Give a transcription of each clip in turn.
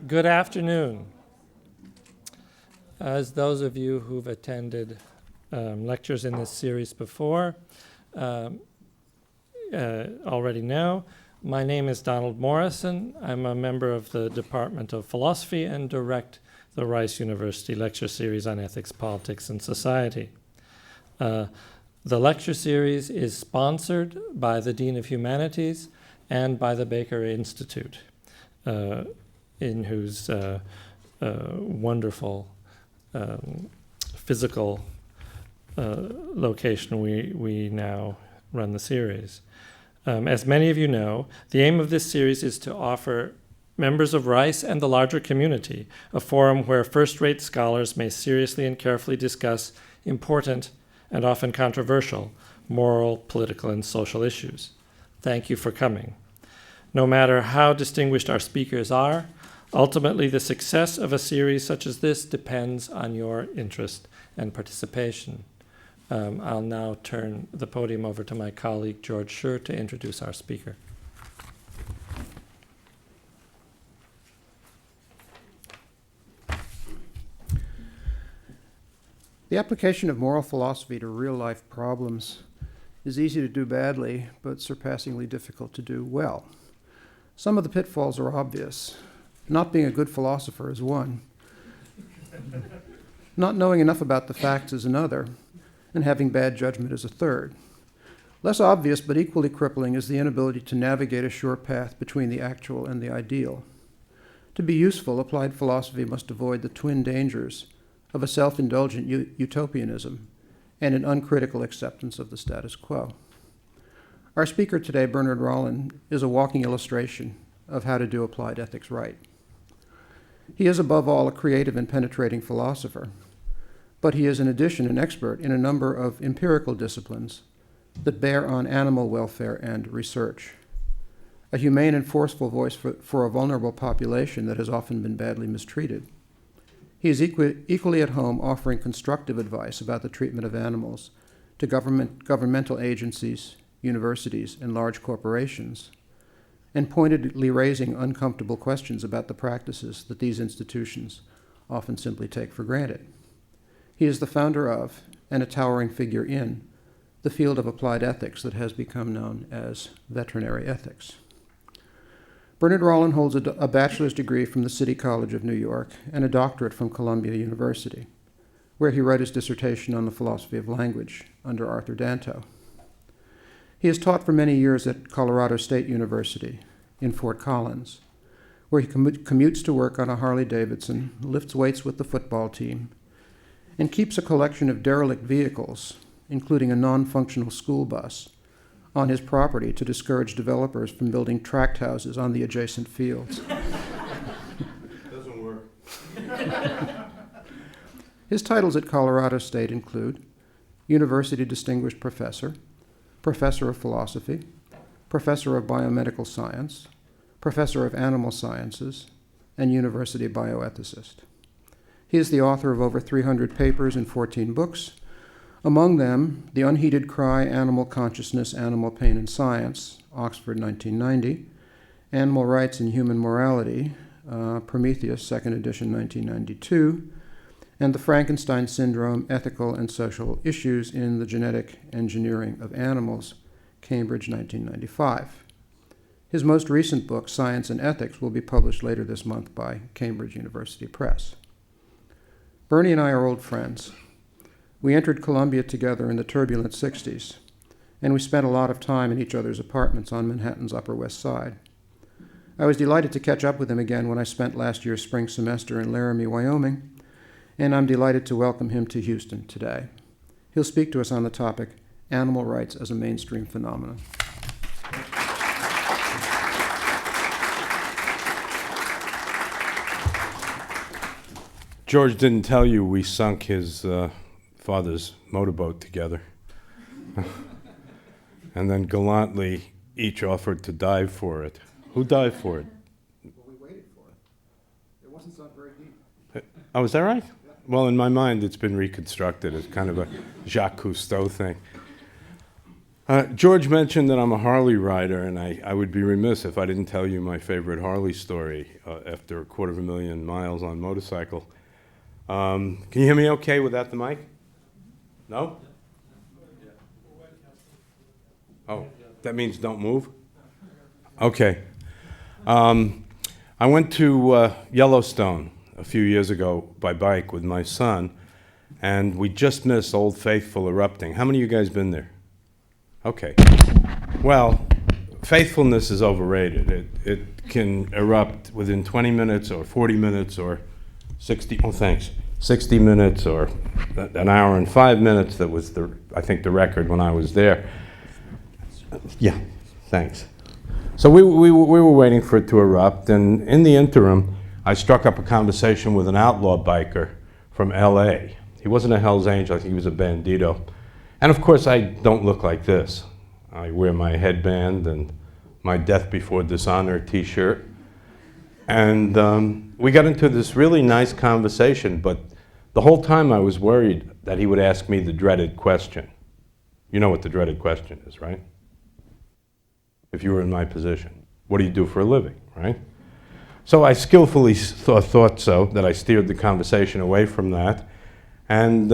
Good afternoon. As those of you who've attended lectures in this series before already know, my name is Donald Morrison. I'm a member of the Department of Philosophy and direct the Rice University Lecture Series on Ethics, Politics, and Society. The lecture series is sponsored by the Dean of Humanities and by the Baker Institute, in whose wonderful physical location we now run the series. As many of you know, the aim of this series is to offer members of Rice and the larger community a forum where first-rate scholars may seriously and carefully discuss important and often controversial moral, political, and social issues. Thank you for coming. No matter how distinguished our speakers are, ultimately the success of a series such as this depends on your interest and participation. I'll now turn the podium over to my colleague George Schur to introduce our speaker. The application of moral philosophy to real-life problems is easy to do badly, but surpassingly difficult to do well. Some of the pitfalls are obvious. Not being a good philosopher is one. Not knowing enough about the facts is another, and having bad judgment is a third. Less obvious but equally crippling is the inability to navigate a sure path between the actual and the ideal. To be useful, applied philosophy must avoid the twin dangers of a self-indulgent utopianism and an uncritical acceptance of the status quo. Our speaker today, Bernard Rollin, is a walking illustration of how to do applied ethics right. He is above all a creative and penetrating philosopher, but he is in addition an expert in a number of empirical disciplines that bear on animal welfare and research. A humane and forceful voice for a vulnerable population that has often been badly mistreated. He is equally at home offering constructive advice about the treatment of animals to governmental agencies, universities, and large corporations, and pointedly raising uncomfortable questions about the practices that these institutions often simply take for granted. He is the founder of, and a towering figure in, the field of applied ethics that has become known as veterinary ethics. Bernard Rollin holds a bachelor's degree from the City College of New York and a doctorate from Columbia University, where he wrote his dissertation on the philosophy of language under Arthur Danto. He has taught for many years at Colorado State University in Fort Collins, where he commutes to work on a Harley-Davidson, lifts weights with the football team, and keeps a collection of derelict vehicles, including a non-functional school bus, on his property to discourage developers from building tract houses on the adjacent fields. Doesn't work. His titles at Colorado State include University Distinguished Professor, Professor of Philosophy, Professor of Biomedical Science, Professor of Animal Sciences, and University Bioethicist. He is the author of over 300 papers and 14 books, among them The Unheeded Cry, Animal Consciousness, Animal Pain and Science, Oxford 1990, Animal Rights and Human Morality, Prometheus, 2nd edition 1992, and The Frankenstein Syndrome, Ethical and Social Issues in the Genetic Engineering of Animals, Cambridge 1995. His most recent book, Science and Ethics, will be published later this month by Cambridge University Press. Bernie and I are old friends. We entered Columbia together in the turbulent 60s, and we spent a lot of time in each other's apartments on Manhattan's Upper West Side. I was delighted to catch up with him again when I spent last year's spring semester in Laramie, Wyoming, and I'm delighted to welcome him to Houston today. He'll speak to us on the topic, Animal Rights as a Mainstream Phenomenon. George didn't tell you we sunk his father's motorboat together. And then gallantly each offered to dive for it. Who dived for it? Well, we waited for it. It wasn't sunk very deep. Oh, is that right? Yeah. Well, in my mind, it's been reconstructed as kind of a Jacques Cousteau thing. George mentioned that I'm a Harley rider, and I would be remiss if I didn't tell you my favorite Harley story after 250,000 miles on motorcycle. Can you hear me okay without the mic? No? Oh, that means don't move? Okay. I went to Yellowstone a few years ago by bike with my son, and we just missed Old Faithful erupting. How many of you guys been there? Okay. Well, faithfulness is overrated. It can erupt within 20 minutes or 40 minutes or 60 minutes or an hour and 5 minutes. That was, I think, the record when I was there. Yeah, thanks. So we were waiting for it to erupt, and in the interim, I struck up a conversation with an outlaw biker from L.A. He wasn't a Hell's Angel, I think he was a bandito. And of course, I don't look like this. I wear my headband and my Death Before Dishonor t-shirt. And we got into this really nice conversation, but the whole time I was worried that he would ask me the dreaded question. You know what the dreaded question is, right? If you were in my position. What do you do for a living, right? So I skillfully thought so, that I steered the conversation away from that. And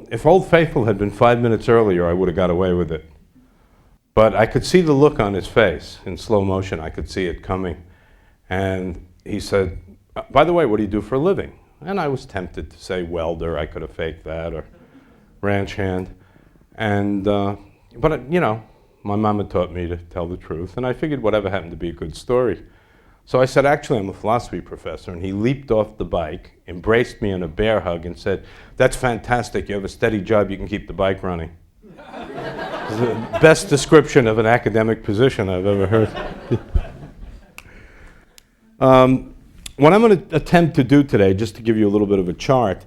if Old Faithful had been 5 minutes earlier, I would have got away with it. But I could see the look on his face in slow motion. I could see it coming. And he said, by the way, what do you do for a living? And I was tempted to say welder. I could have faked that, or ranch hand. And, but you know, my mama taught me to tell the truth. And I figured whatever happened to be a good story. So I said, actually, I'm a philosophy professor. And he leaped off the bike, embraced me in a bear hug, and said, that's fantastic. You have a steady job. You can keep the bike running. It's the best description of an academic position I've ever heard. What I'm going to attempt to do today, just to give you a little bit of a chart,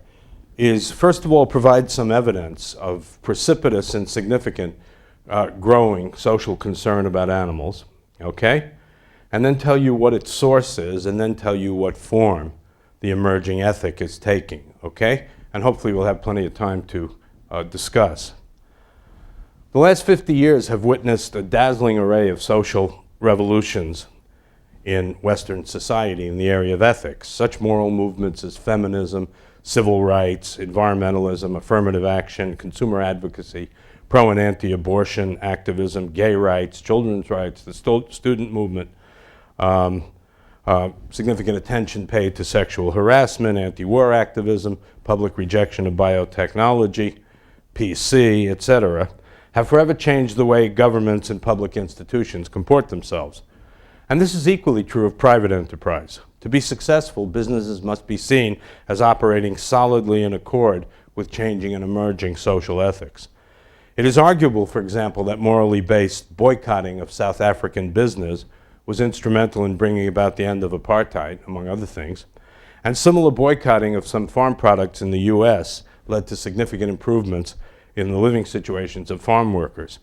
is first of all provide some evidence of precipitous and significant growing social concern about animals, okay? And then tell you what its source is, and then tell you what form the emerging ethic is taking, okay? And hopefully we'll have plenty of time to discuss. The last 50 years have witnessed a dazzling array of social revolutions in Western society in the area of ethics. Such moral movements as feminism, civil rights, environmentalism, affirmative action, consumer advocacy, pro and anti-abortion activism, gay rights, children's rights, the student movement, significant attention paid to sexual harassment, anti-war activism, public rejection of biotechnology, PC, etc., have forever changed the way governments and public institutions comport themselves. And this is equally true of private enterprise. To be successful, businesses must be seen as operating solidly in accord with changing and emerging social ethics. It is arguable, for example, that morally based boycotting of South African business was instrumental in bringing about the end of apartheid, among other things, and similar boycotting of some farm products in the U.S. led to significant improvements in the living situations of farm workers.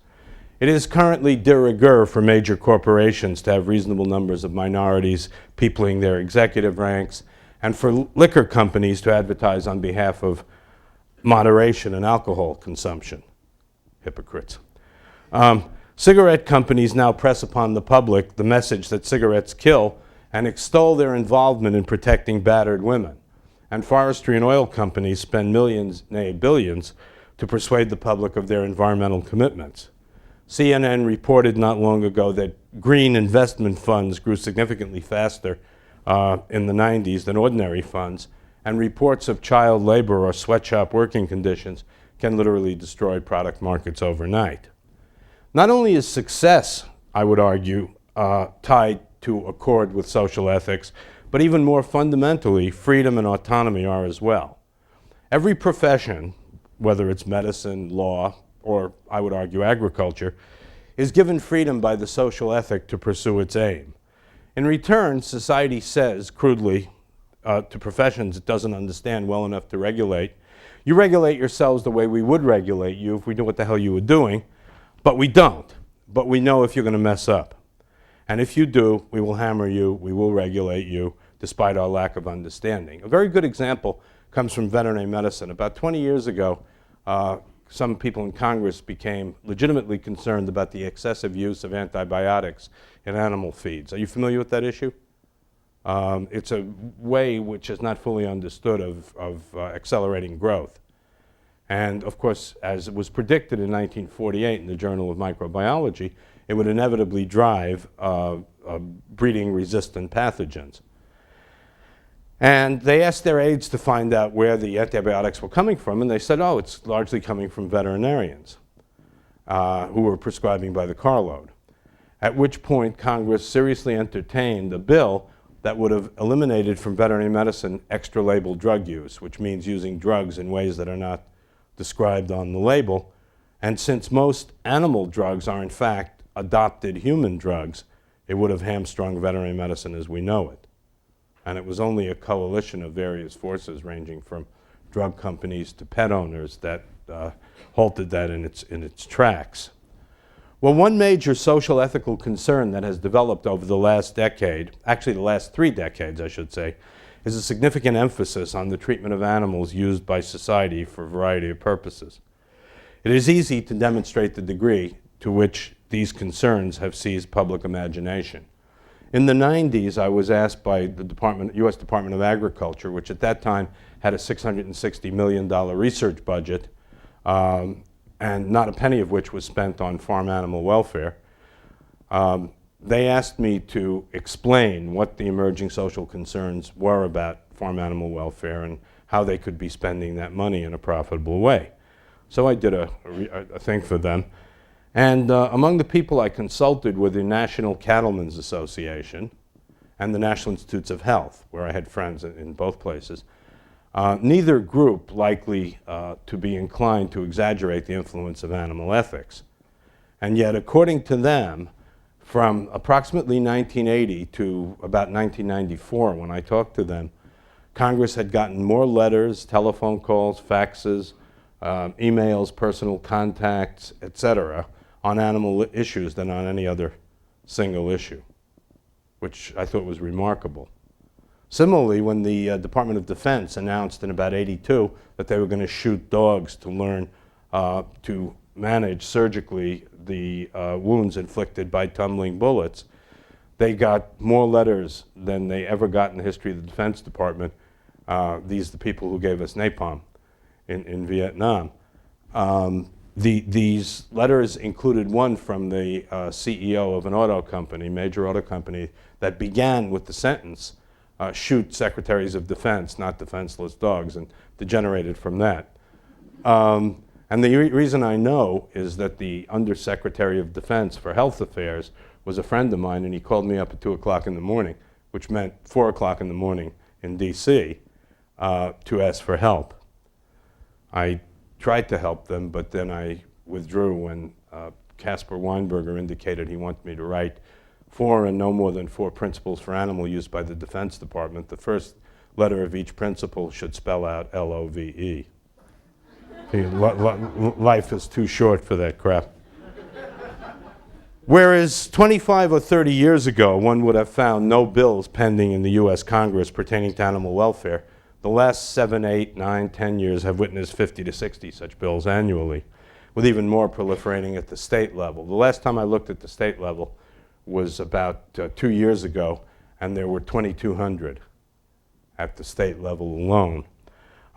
It is currently de rigueur for major corporations to have reasonable numbers of minorities peopling their executive ranks, and for liquor companies to advertise on behalf of moderation in alcohol consumption. Hypocrites. Cigarette companies now press upon the public the message that cigarettes kill and extol their involvement in protecting battered women. And forestry and oil companies spend millions, nay billions, to persuade the public of their environmental commitments. CNN reported not long ago that green investment funds grew significantly faster in the 90s than ordinary funds, and reports of child labor or sweatshop working conditions can literally destroy product markets overnight. Not only is success, I would argue, tied to accord with social ethics, but even more fundamentally, freedom and autonomy are as well. Every profession, whether it's medicine, law, or I would argue agriculture, is given freedom by the social ethic to pursue its aim. In return, society says, crudely, to professions it doesn't understand well enough to regulate, you regulate yourselves the way we would regulate you if we knew what the hell you were doing, but we don't. But we know if you're going to mess up. And if you do, we will hammer you, we will regulate you, despite our lack of understanding. A very good example comes from veterinary medicine. About 20 years ago, some people in Congress became legitimately concerned about the excessive use of antibiotics in animal feeds. Are you familiar with that issue? It's a way which is not fully understood of accelerating growth. And of course, as it was predicted in 1948 in the Journal of Microbiology, it would inevitably drive breeding resistant pathogens. And they asked their aides to find out where the antibiotics were coming from, and they said, oh, it's largely coming from veterinarians who were prescribing by the carload. At which point, Congress seriously entertained a bill that would have eliminated from veterinary medicine extra label drug use, which means using drugs in ways that are not described on the label. And since most animal drugs are in fact adopted human drugs, it would have hamstrung veterinary medicine as we know it. And it was only a coalition of various forces ranging from drug companies to pet owners that halted that in its tracks. Well, one major social ethical concern that has developed over the last decade, actually the last 3 decades, I should say, is a significant emphasis on the treatment of animals used by society for a variety of purposes. It is easy to demonstrate the degree to which these concerns have seized public imagination. In the 90s, I was asked by the U.S. Department of Agriculture, which at that time had a $660 million research budget, and not a penny of which was spent on farm animal welfare. They asked me to explain what the emerging social concerns were about farm animal welfare and how they could be spending that money in a profitable way. So I did a thing for them. And among the people I consulted were the National Cattlemen's Association and the National Institutes of Health, where I had friends in both places. Neither group likely to be inclined to exaggerate the influence of animal ethics. And yet, according to them, from approximately 1980 to about 1994, when I talked to them, Congress had gotten more letters, telephone calls, faxes, emails, personal contacts, etc., on animal issues than on any other single issue, which I thought was remarkable. Similarly, when the Department of Defense announced in about '82 that they were going to shoot dogs to learn to manage surgically the wounds inflicted by tumbling bullets, they got more letters than they ever got in the history of the Defense Department. These are the people who gave us napalm in Vietnam. These letters included one from the CEO of an auto company, major auto company, that began with the sentence, shoot secretaries of defense, not defenseless dogs, and degenerated from that. And the reason I know is that the Undersecretary of Defense for Health Affairs was a friend of mine, and he called me up at 2 o'clock in the morning, which meant 4 o'clock in the morning in D.C., to ask for help. I tried to help them, but then I withdrew when Caspar Weinberger indicated he wanted me to write 4 and no more than 4 principles for animal use by the Defense Department. The first letter of each principle should spell out L-O-V-E. Life is too short for that crap. Whereas 25 or 30 years ago, one would have found no bills pending in the U.S. Congress pertaining to animal welfare, the last 7, 8, 9, 10 years have witnessed 50 to 60 such bills annually, with even more proliferating at the state level. The last time I looked at the state level was about 2 years ago, and there were 2,200 at the state level alone.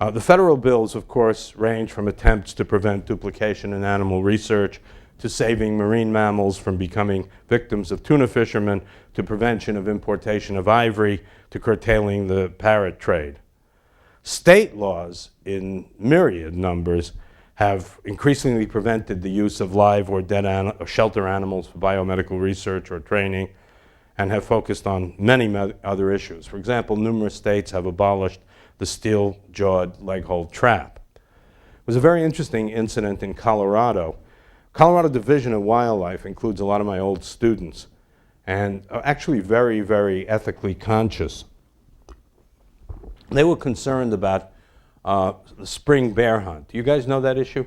The federal bills, of course, range from attempts to prevent duplication in animal research, to saving marine mammals from becoming victims of tuna fishermen, to prevention of importation of ivory, to curtailing the parrot trade. State laws, in myriad numbers, have increasingly prevented the use of live or dead or shelter animals for biomedical research or training, and have focused on many other issues. For example, numerous states have abolished the steel-jawed leg-hold trap. It was a very interesting incident in Colorado. Colorado Division of Wildlife includes a lot of my old students, and are actually very, very ethically conscious. They were concerned about the spring bear hunt. Do you guys know that issue?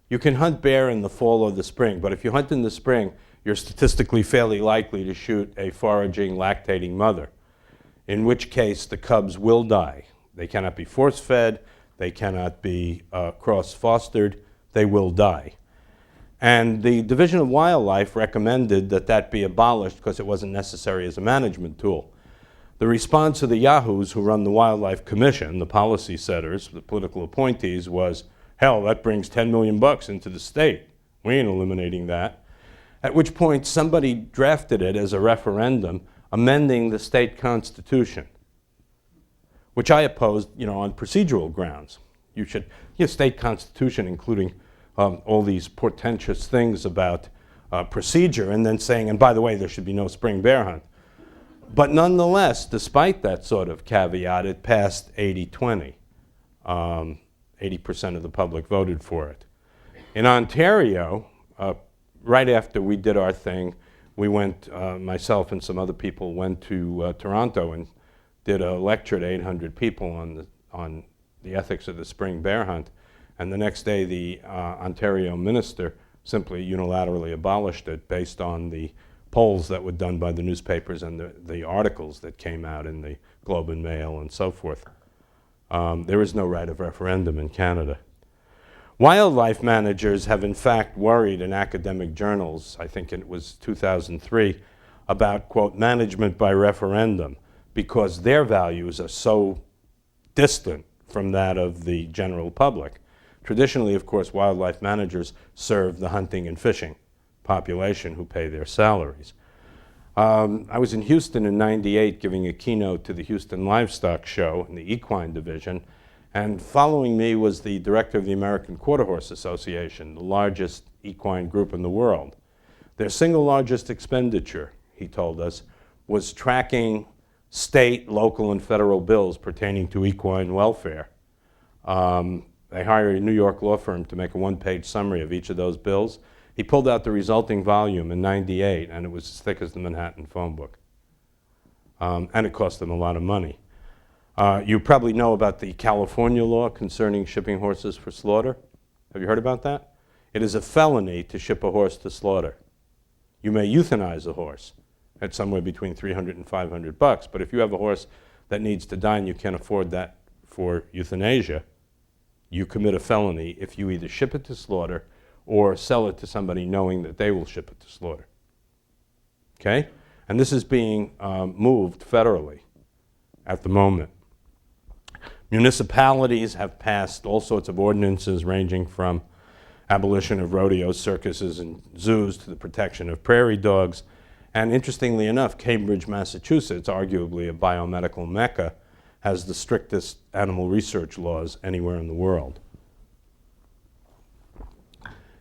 You can hunt bear in the fall or the spring, but if you hunt in the spring, you're statistically fairly likely to shoot a foraging, lactating mother, in which case the cubs will die. They cannot be force-fed, they cannot be cross-fostered, they will die. And the Division of Wildlife recommended that that be abolished because it wasn't necessary as a management tool. The response of the yahoos who run the Wildlife Commission, the policy setters, the political appointees, was, hell, that brings $10 million into the state. We ain't eliminating that. At which point somebody drafted it as a referendum amending the state constitution, which I opposed, on procedural grounds. You should, state constitution including all these portentous things about procedure, and then saying, and by the way, there should be no spring bear hunt. But nonetheless, despite that sort of caveat, it passed 80-20. 80% of the public voted for it. In Ontario, right after we did our thing, we went, myself and some other people went to Toronto and did a lecture to 800 people on the ethics of the spring bear hunt. And the next day, the Ontario minister simply unilaterally abolished it based on the polls that were done by the newspapers and the articles that came out in the Globe and Mail and so forth. There is no right of referendum in Canada. Wildlife managers have in fact worried in academic journals, I think it was 2003, about, quote, management by referendum, because their values are so distant from that of the general public. Traditionally, of course, wildlife managers serve the hunting and fishing population who pay their salaries. I was in Houston in '98 giving a keynote to the Houston Livestock Show in the equine division, and following me was the director of the American Quarter Horse Association, the largest equine group in the world. Their single largest expenditure, he told us, was tracking state, local, and federal bills pertaining to equine welfare. They hired a New York law firm to make a one-page summary of each of those bills. He pulled out the resulting volume in '98, and it was as thick as the Manhattan phone book. And it cost them a lot of money. You probably know about the California law concerning shipping horses for slaughter. Have you heard about that? It is a felony to ship a horse to slaughter. You may euthanize a horse at somewhere between $300 and $500, but if you have a horse that needs to die and you can't afford that for euthanasia, you commit a felony if you either ship it to slaughter or sell it to somebody knowing that they will ship it to slaughter. Okay? And this is being moved federally at the moment. Municipalities have passed all sorts of ordinances ranging from abolition of rodeos, circuses, and zoos to the protection of prairie dogs. And interestingly enough, Cambridge, Massachusetts, arguably a biomedical mecca, has the strictest animal research laws anywhere in the world.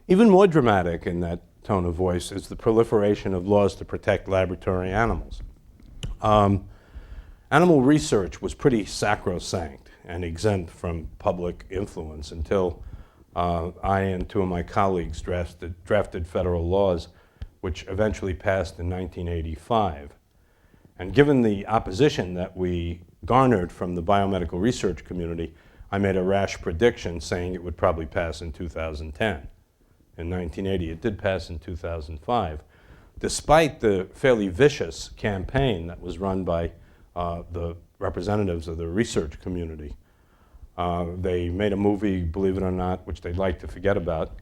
Even more dramatic in that tone of voice is the proliferation of laws to protect laboratory animals. Animal research was pretty sacrosanct and exempt from public influence until I and two of my colleagues drafted federal laws, which eventually passed in 1985. And given the opposition that we garnered from the biomedical research community, I made a rash prediction saying it would probably pass in 2010. In 1980, it did pass in 2005. Despite the fairly vicious campaign that was run by the representatives of the research community, they made a movie, believe it or not, which they'd like to forget about,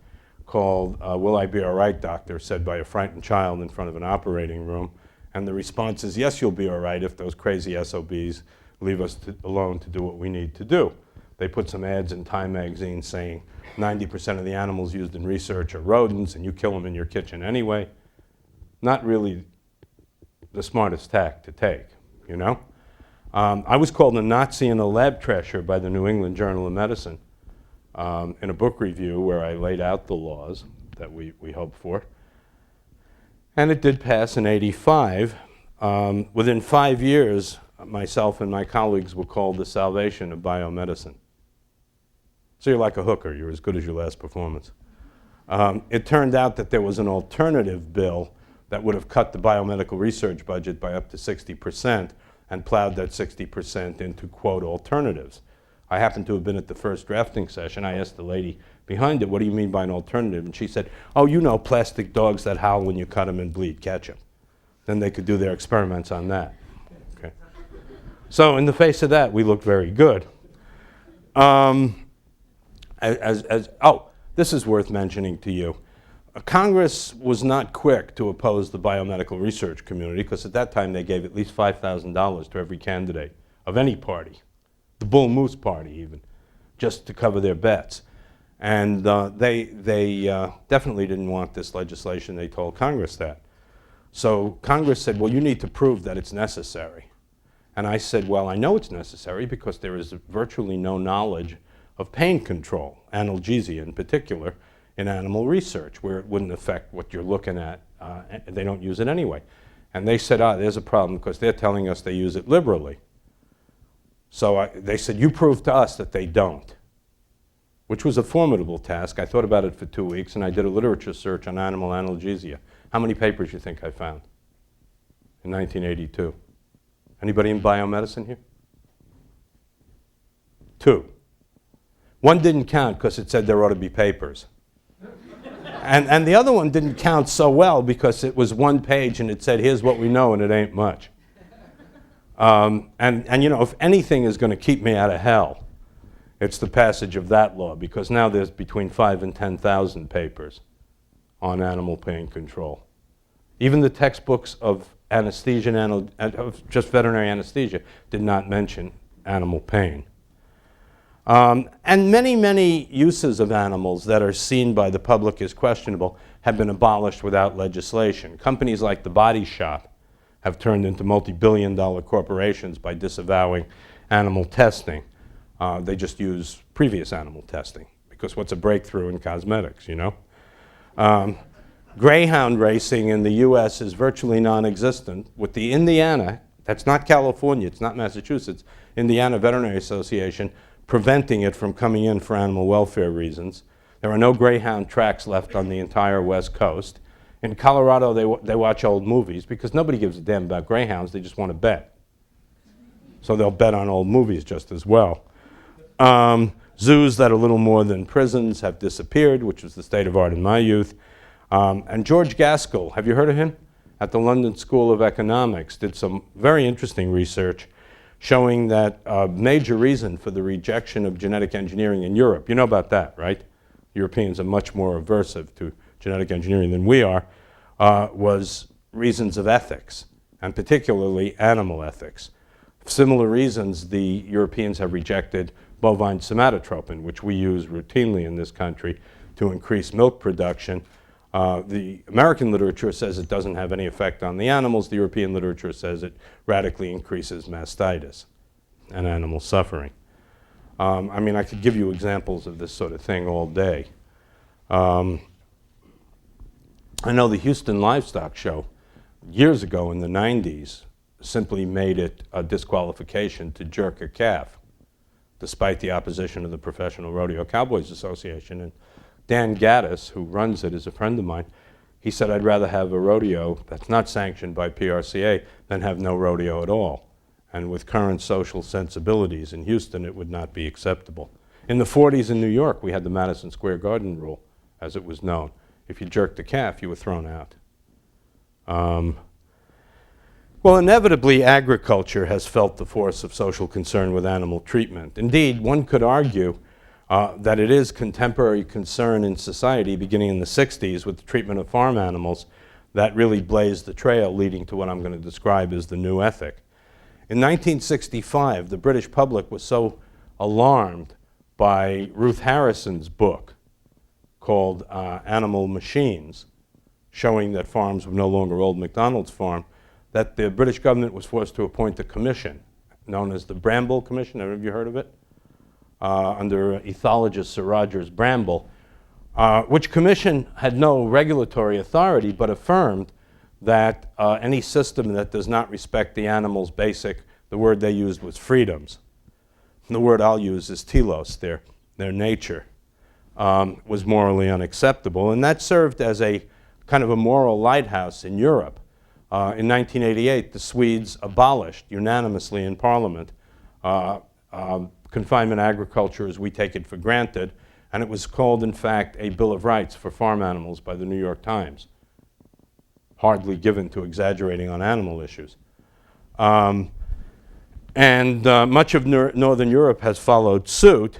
called Will I Be All Right, Doctor, said by a frightened child in front of an operating room. And the response is, yes, you'll be all right if those crazy SOBs leave us alone to do what we need to do. They put some ads in Time magazine saying 90% of the animals used in research are rodents and you kill them in your kitchen anyway. Not really the smartest tack to take, you know? I was called a Nazi and a lab trasher by the New England Journal of Medicine in a book review where I laid out the laws that we hoped for. And it did pass in '85. Within 5 years, myself and my colleagues were called the salvation of biomedicine. So you're like a hooker. You're as good as your last performance. It turned out that there was an alternative bill that would have cut the biomedical research budget by up to 60% and plowed that 60% into, quote, alternatives. I happened to have been at the first drafting session. I asked the lady behind it, what do you mean by an alternative? And she said, oh, you know, plastic dogs that howl when you cut them and bleed ketchup. Then they could do their experiments on that. Okay. So in the face of that, we looked very good. This is worth mentioning to you. Congress was not quick to oppose the biomedical research community because at that time they gave at least $5,000 to every candidate of any party, the Bull Moose Party even, just to cover their bets. And they definitely didn't want this legislation. They told Congress that. So Congress said, well, you need to prove that it's necessary. And I said, well, I know it's necessary because there is virtually no knowledge of pain control, analgesia in particular, in animal research, where it wouldn't affect what you're looking at. They don't use it anyway. And they said, there's a problem because they're telling us they use it liberally. So they said, you prove to us that they don't, which was a formidable task. I thought about it for 2 weeks, and I did a literature search on animal analgesia. How many papers do you think I found in 1982? Anybody in biomedicine here? 2. One didn't count because it said there ought to be papers. And the other one didn't count so well because it was 1 page and it said, here's what we know, and it ain't much. And you know, if anything is going to keep me out of hell, it's the passage of that law, because now there's between 5,000 and 10,000 papers on animal pain control. Even the textbooks of anesthesia and of just veterinary anesthesia did not mention animal pain. And many, many uses of animals that are seen by the public as questionable have been abolished without legislation. Companies like The Body Shop have turned into multi-billion-dollar corporations by disavowing animal testing. They just use previous animal testing, because what's a breakthrough in cosmetics, you know? Greyhound racing in the U.S. is virtually non-existent, with the Indiana, that's not California, it's not Massachusetts, Indiana Veterinary Association preventing it from coming in for animal welfare reasons. There are no greyhound tracks left on the entire West Coast. In Colorado, they watch old movies because nobody gives a damn about greyhounds, they just want to bet. So they'll bet on old movies just as well. Zoos that are little more than prisons have disappeared, which was the state of art in my youth. And George Gaskell, have you heard of him? At the London School of Economics, did some very interesting research showing that a major reason for the rejection of genetic engineering in Europe, you know about that, right? Europeans are much more aversive to genetic engineering than we are, was reasons of ethics, and particularly animal ethics. Similar reasons, the Europeans have rejected bovine somatotropin, which we use routinely in this country to increase milk production. The American literature says it doesn't have any effect on the animals. The European literature says it radically increases mastitis and animal suffering. I mean, I could give you examples of this sort of thing all day. I know the Houston Livestock Show years ago in the 90s simply made it a disqualification to jerk a calf, despite the opposition of the Professional Rodeo Cowboys Association. And Dan Gaddis, who runs it, is a friend of mine. He said, I'd rather have a rodeo that's not sanctioned by PRCA than have no rodeo at all. And with current social sensibilities in Houston, it would not be acceptable. In the 40s in New York, we had the Madison Square Garden rule, as it was known. If you jerked a calf, you were thrown out. Well, inevitably, agriculture has felt the force of social concern with animal treatment. Indeed, one could argue that it is contemporary concern in society beginning in the 60s with the treatment of farm animals that really blazed the trail leading to what I'm going to describe as the new ethic. In 1965, the British public was so alarmed by Ruth Harrison's book called Animal Machines, showing that farms were no longer Old MacDonald's farm, that the British government was forced to appoint a commission known as the Bramble Commission. Have you heard of it? Under ethologist Sir Rogers Bramble, which commission had no regulatory authority but affirmed that any system that does not respect the animal's basic, the word they used was freedoms. And the word I'll use is telos, their nature, was morally unacceptable. And that served as a kind of a moral lighthouse in Europe. In 1988, the Swedes abolished unanimously in Parliament confinement agriculture as we take it for granted, and it was called, in fact, a Bill of Rights for farm animals by the New York Times, hardly given to exaggerating on animal issues. And much of Northern Europe has followed suit.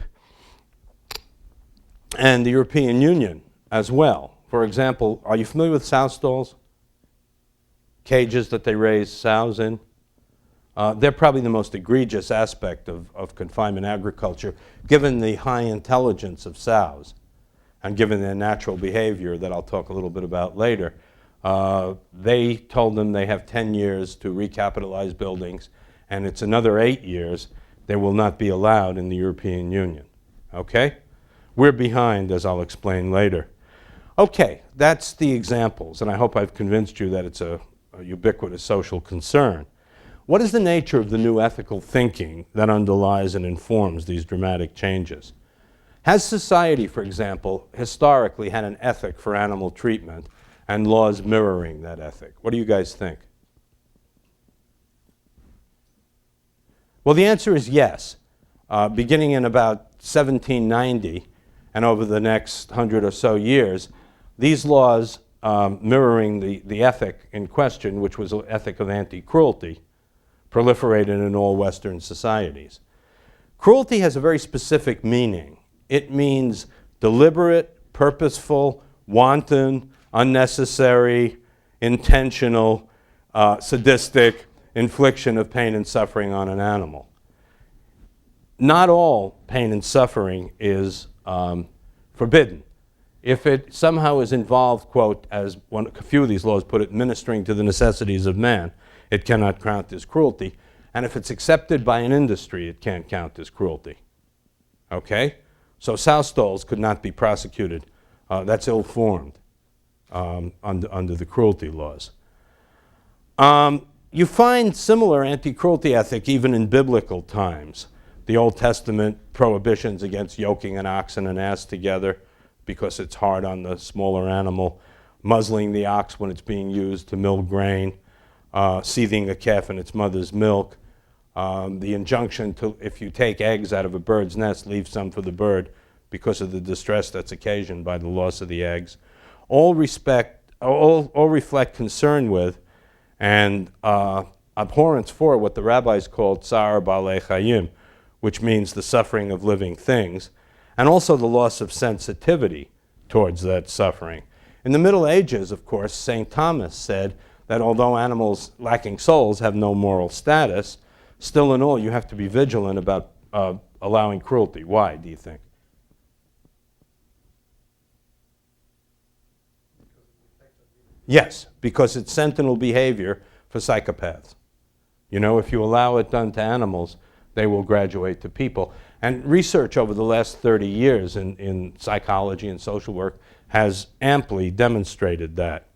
and the European Union as well. For example, are you familiar with sow stalls? Cages that they raise sows in? They're probably the most egregious aspect of confinement agriculture, given the high intelligence of sows and given their natural behavior that I'll talk a little bit about later. They told them they have 10 years to recapitalize buildings, and it's another 8 years they will not be allowed in the European Union. Okay? We're behind, as I'll explain later. Okay, that's the examples, and I hope I've convinced you that it's a ubiquitous social concern. What is the nature of the new ethical thinking that underlies and informs these dramatic changes? Has society, for example, historically had an ethic for animal treatment and laws mirroring that ethic? What do you guys think? Well, the answer is yes. Beginning in about 1790 and over the next 100 or so years, these laws mirroring the ethic in question, which was an ethic of anti-cruelty, proliferated in all Western societies. Cruelty has a very specific meaning. It means deliberate, purposeful, wanton, unnecessary, intentional, sadistic infliction of pain and suffering on an animal. Not all pain and suffering is forbidden. If it somehow is involved, quote, as a few of these laws put it, ministering to the necessities of man, it cannot count as cruelty. And if it's accepted by an industry, it can't count as cruelty. Okay? So sow stalls could not be prosecuted. That's ill-formed under the cruelty laws. You find similar anti-cruelty ethic even in biblical times. The Old Testament prohibitions against yoking an ox and an ass together because it's hard on the smaller animal, muzzling the ox when it's being used to mill grain, seething a calf in its mother's milk, the injunction to, if you take eggs out of a bird's nest, leave some for the bird because of the distress that's occasioned by the loss of the eggs. All reflect concern with and abhorrence for what the rabbis called tsar balei chayim, which means the suffering of living things, and also the loss of sensitivity towards that suffering. In the Middle Ages, of course, St. Thomas said that although animals lacking souls have no moral status, still in all you have to be vigilant about allowing cruelty. Why, do you think? Yes, because it's sentinel behavior for psychopaths. You know, if you allow it done to animals, they will graduate to people. And research over the last 30 years in psychology and social work has amply demonstrated that.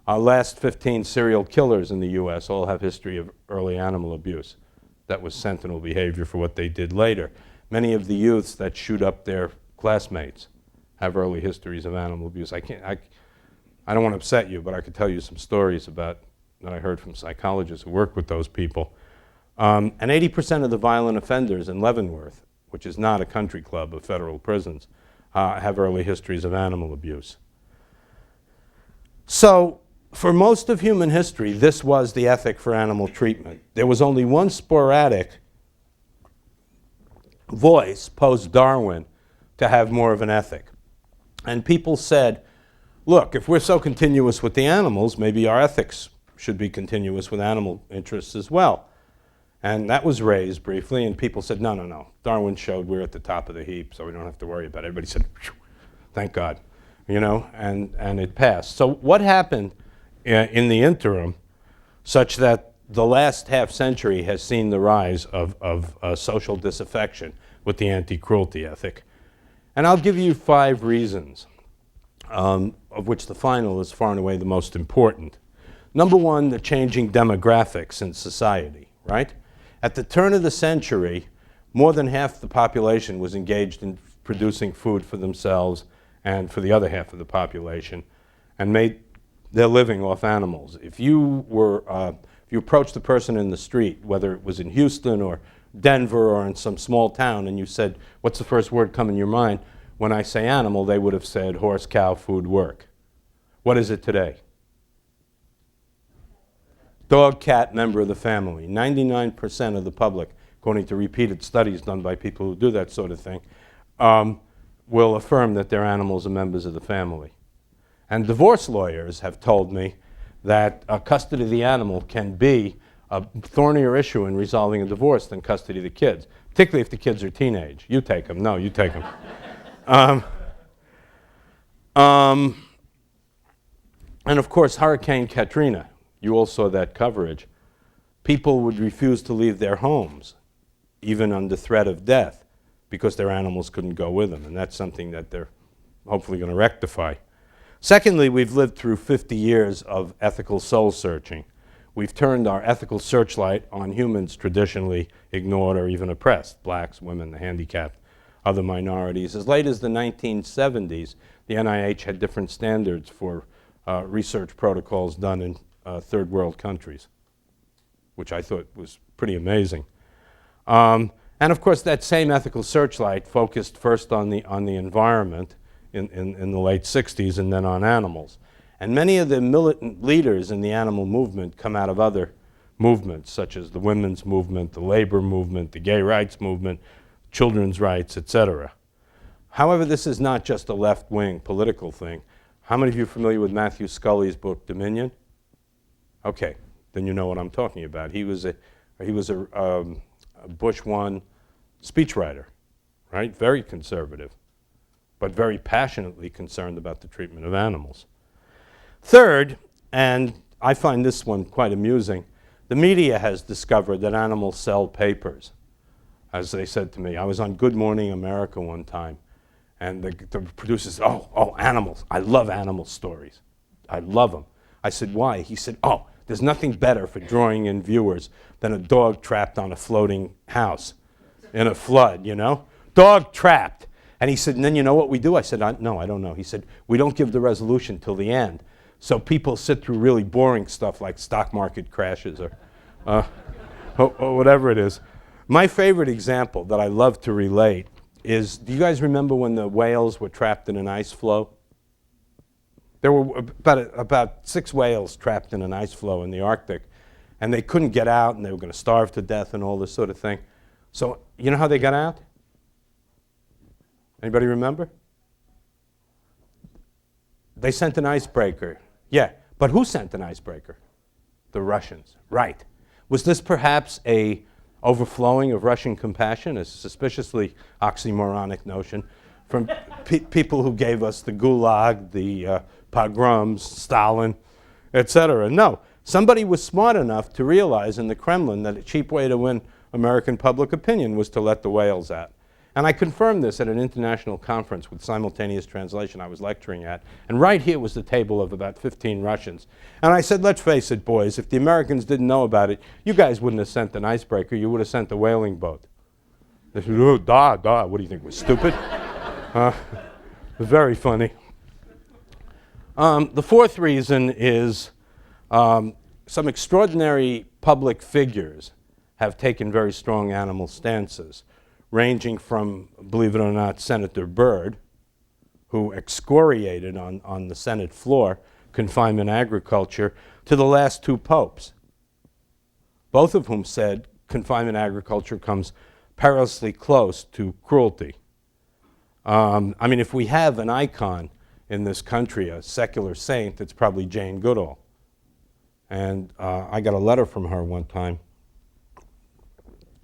Our last 15 serial killers in the US all have history of early animal abuse. That was sentinel behavior for what they did later. Many of the youths that shoot up their classmates have early histories of animal abuse. I don't want to upset you, but I could tell you some stories about that I heard from psychologists who work with those people. And 80% of the violent offenders in Leavenworth, which is not a country club of federal prisons, have early histories of animal abuse. So, for most of human history, this was the ethic for animal treatment. There was only one sporadic voice, post-Darwin, to have more of an ethic. And people said, look, if we're so continuous with the animals, maybe our ethics should be continuous with animal interests as well. And that was raised briefly, and people said, no, no, no. Darwin showed we're at the top of the heap, so we don't have to worry about it. Everybody said, thank God, you know, and it passed. So what happened in the interim, such that the last half century has seen the rise of social disaffection with the anti-cruelty ethic? And I'll give you 5 reasons, of which the final is far and away the most important. Number 1, the changing demographics in society, right? At the turn of the century, more than half the population was engaged in producing food for themselves and for the other half of the population, and made their living off animals. If you approached the person in the street, whether it was in Houston or Denver or in some small town, and you said, what's the first word come in your mind? When I say animal, they would have said horse, cow, food, work. What is it today? Dog, cat, member of the family. 99% of the public, according to repeated studies done by people who do that sort of thing, will affirm that their animals are members of the family. And divorce lawyers have told me that custody of the animal can be a thornier issue in resolving a divorce than custody of the kids, particularly if the kids are teenage. You take them. No, you take them. And of course, Hurricane Katrina, you all saw that coverage. People would refuse to leave their homes, even under threat of death, because their animals couldn't go with them. And that's something that they're hopefully going to rectify. Secondly, we've lived through 50 years of ethical soul searching. We've turned our ethical searchlight on humans traditionally ignored or even oppressed: blacks, women, the handicapped, other minorities. As late as the 1970s, the NIH had different standards for research protocols done in third world countries, which I thought was pretty amazing. And of course, that same ethical searchlight focused first on the environment in the late 60s and then on animals. And many of the militant leaders in the animal movement come out of other movements, such as the women's movement, the labor movement, the gay rights movement, children's rights, etc. However, this is not just a left-wing political thing. How many of you are familiar with Matthew Scully's book, Dominion? Okay, then you know what I'm talking about. He was a Bush 1 speechwriter, right? Very conservative, but very passionately concerned about the treatment of animals. Third, and I find this one quite amusing, the media has discovered that animals sell papers. As they said to me, I was on Good Morning America one time, and the producer said, oh, animals. I love animal stories. I love them. I said, why? He said, oh, there's nothing better for drawing in viewers than a dog trapped on a floating house in a flood, you know? Dog trapped. And he said, and then you know what we do? I said, no, I don't know. He said, we don't give the resolution till the end. So people sit through really boring stuff like stock market crashes or whatever it is. My favorite example that I love to relate is, do you guys remember when the whales were trapped in an ice floe? There were about 6 whales trapped in an ice floe in the Arctic, and they couldn't get out, and they were going to starve to death and all this sort of thing. So you know how they got out? Anybody remember? They sent an icebreaker. Yeah, but who sent an icebreaker? The Russians, right. Was this perhaps a overflowing of Russian compassion, a suspiciously oxymoronic notion, from people who gave us the Gulag, the pogroms, Stalin, etc.? No, somebody was smart enough to realize in the Kremlin that a cheap way to win American public opinion was to let the whales out. And I confirmed this at an international conference with simultaneous translation I was lecturing at. And right here was the table of about 15 Russians. And I said, let's face it, boys, if the Americans didn't know about it, you guys wouldn't have sent an icebreaker, you would have sent a whaling boat. They said, oh, what do you think, we're stupid? Very funny. The fourth reason is some extraordinary public figures have taken very strong animal stances, ranging from, believe it or not, Senator Byrd, who excoriated on the Senate floor confinement agriculture, to the last 2 popes, both of whom said confinement agriculture comes perilously close to cruelty. I mean, if we have an icon in this country, a secular saint, it's probably Jane Goodall. And I got a letter from her one time,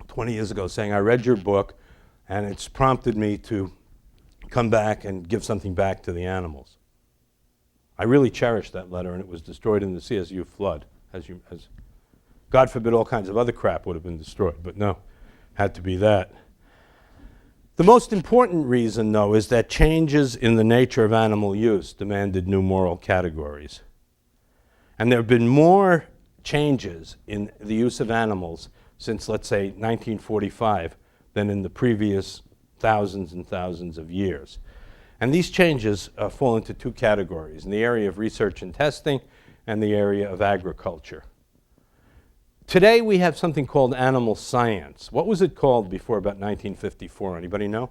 20 years ago, saying, I read your book, and it's prompted me to come back and give something back to the animals. I really cherished that letter, and it was destroyed in the CSU flood. As God forbid all kinds of other crap would have been destroyed, but no, had to be that. The most important reason, though, is that changes in the nature of animal use demanded new moral categories. And there have been more changes in the use of animals since, let's say, 1945 than in the previous thousands and thousands of years. And these changes fall into 2 categories, in the area of research and testing and the area of agriculture. Today we have something called animal science. What was it called before about 1954? Anybody know?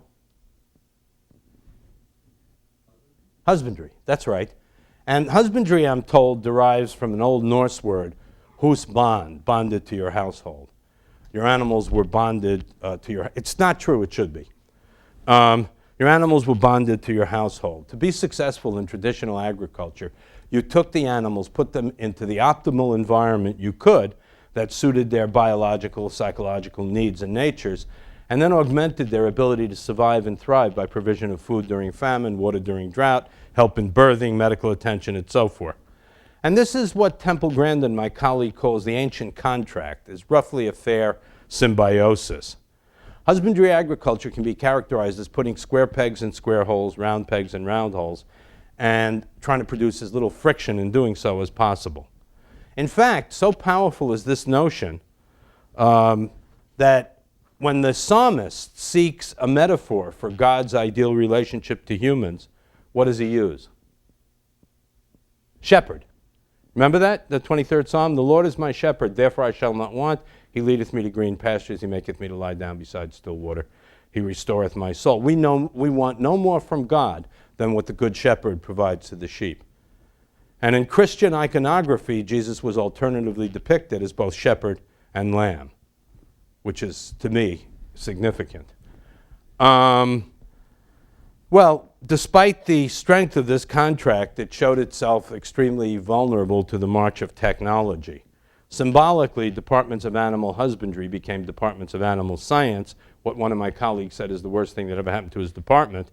Husbandry, that's right. And husbandry, I'm told, derives from an Old Norse word, hus bond, bonded to your household. Your animals were bonded to your... It's not true, it should be. Your animals were bonded to your household. To be successful in traditional agriculture, you took the animals, put them into the optimal environment you could that suited their biological, psychological needs and natures, and then augmented their ability to survive and thrive by provision of food during famine, water during drought, help in birthing, medical attention, and so forth. And this is what Temple Grandin, my colleague, calls the ancient contract, is roughly a fair symbiosis. Husbandry agriculture can be characterized as putting square pegs in square holes, round pegs in round holes, and trying to produce as little friction in doing so as possible. In fact, so powerful is this notion that when the psalmist seeks a metaphor for God's ideal relationship to humans, what does he use? Shepherd. Remember that? The 23rd Psalm? The Lord is my shepherd, therefore I shall not want. He leadeth me to green pastures. He maketh me to lie down beside still water. He restoreth my soul. We want no more from God than what the good shepherd provides to the sheep. And in Christian iconography, Jesus was alternatively depicted as both shepherd and lamb, which is, to me, significant. Well, despite the strength of this contract, it showed itself extremely vulnerable to the march of technology. Symbolically, departments of animal husbandry became departments of animal science, what one of my colleagues said is the worst thing that ever happened to his department,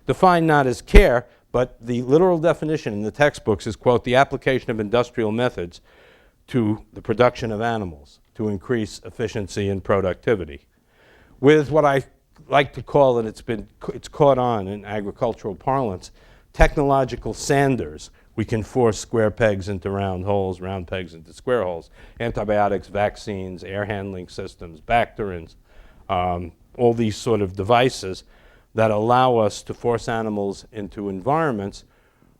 defined not as care, but the literal definition in the textbooks is, quote, the application of industrial methods to the production of animals to increase efficiency and productivity. With what I like to call, and it's caught on in agricultural parlance, technological sanders. We can force square pegs into round holes, round pegs into square holes. Antibiotics, vaccines, air handling systems, bacterins, all these sort of devices that allow us to force animals into environments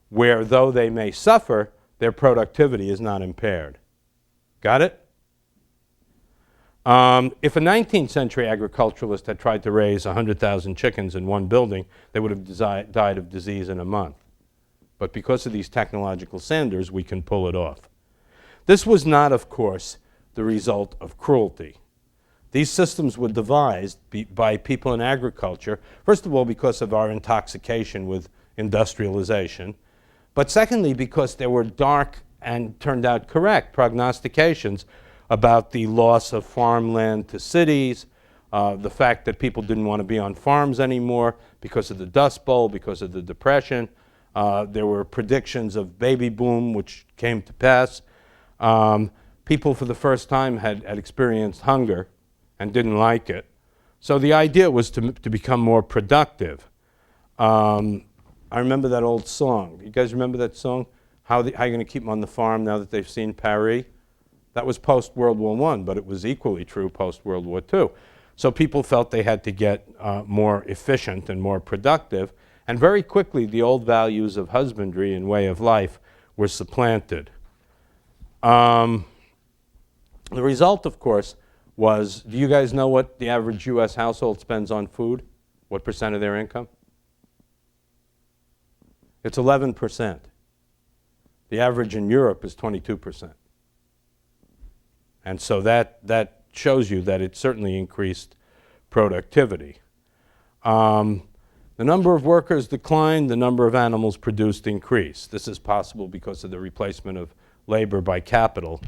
where, though they may suffer, their productivity is not impaired. Got it? If a 19th century agriculturalist had tried to raise 100,000 chickens in one building, they would have died of disease in a month. But because of these technological sanders, we can pull it off. This was not, of course, the result of cruelty. These systems were devised by people in agriculture, first of all because of our intoxication with industrialization, but secondly because there were dark and turned out correct prognostications about the loss of farmland to cities, the fact that people didn't want to be on farms anymore because of the Dust Bowl, because of the Depression. There were predictions of baby boom, which came to pass. People for the first time had experienced hunger and didn't like it. So the idea was to become more productive. I remember that old song. You guys remember that song? How are you going to keep them on the farm now that they've seen Paris? That was post-World War I, but it was equally true post-World War II. So people felt they had to get more efficient and more productive. And very quickly, the old values of husbandry and way of life were supplanted. The result, of course, was, do you guys know what the average U.S. household spends on food? What percent of their income? It's 11%. The average in Europe is 22%. And so that shows you that it certainly increased productivity. The number of workers declined, the number of animals produced increased. This is possible because of the replacement of labor by capital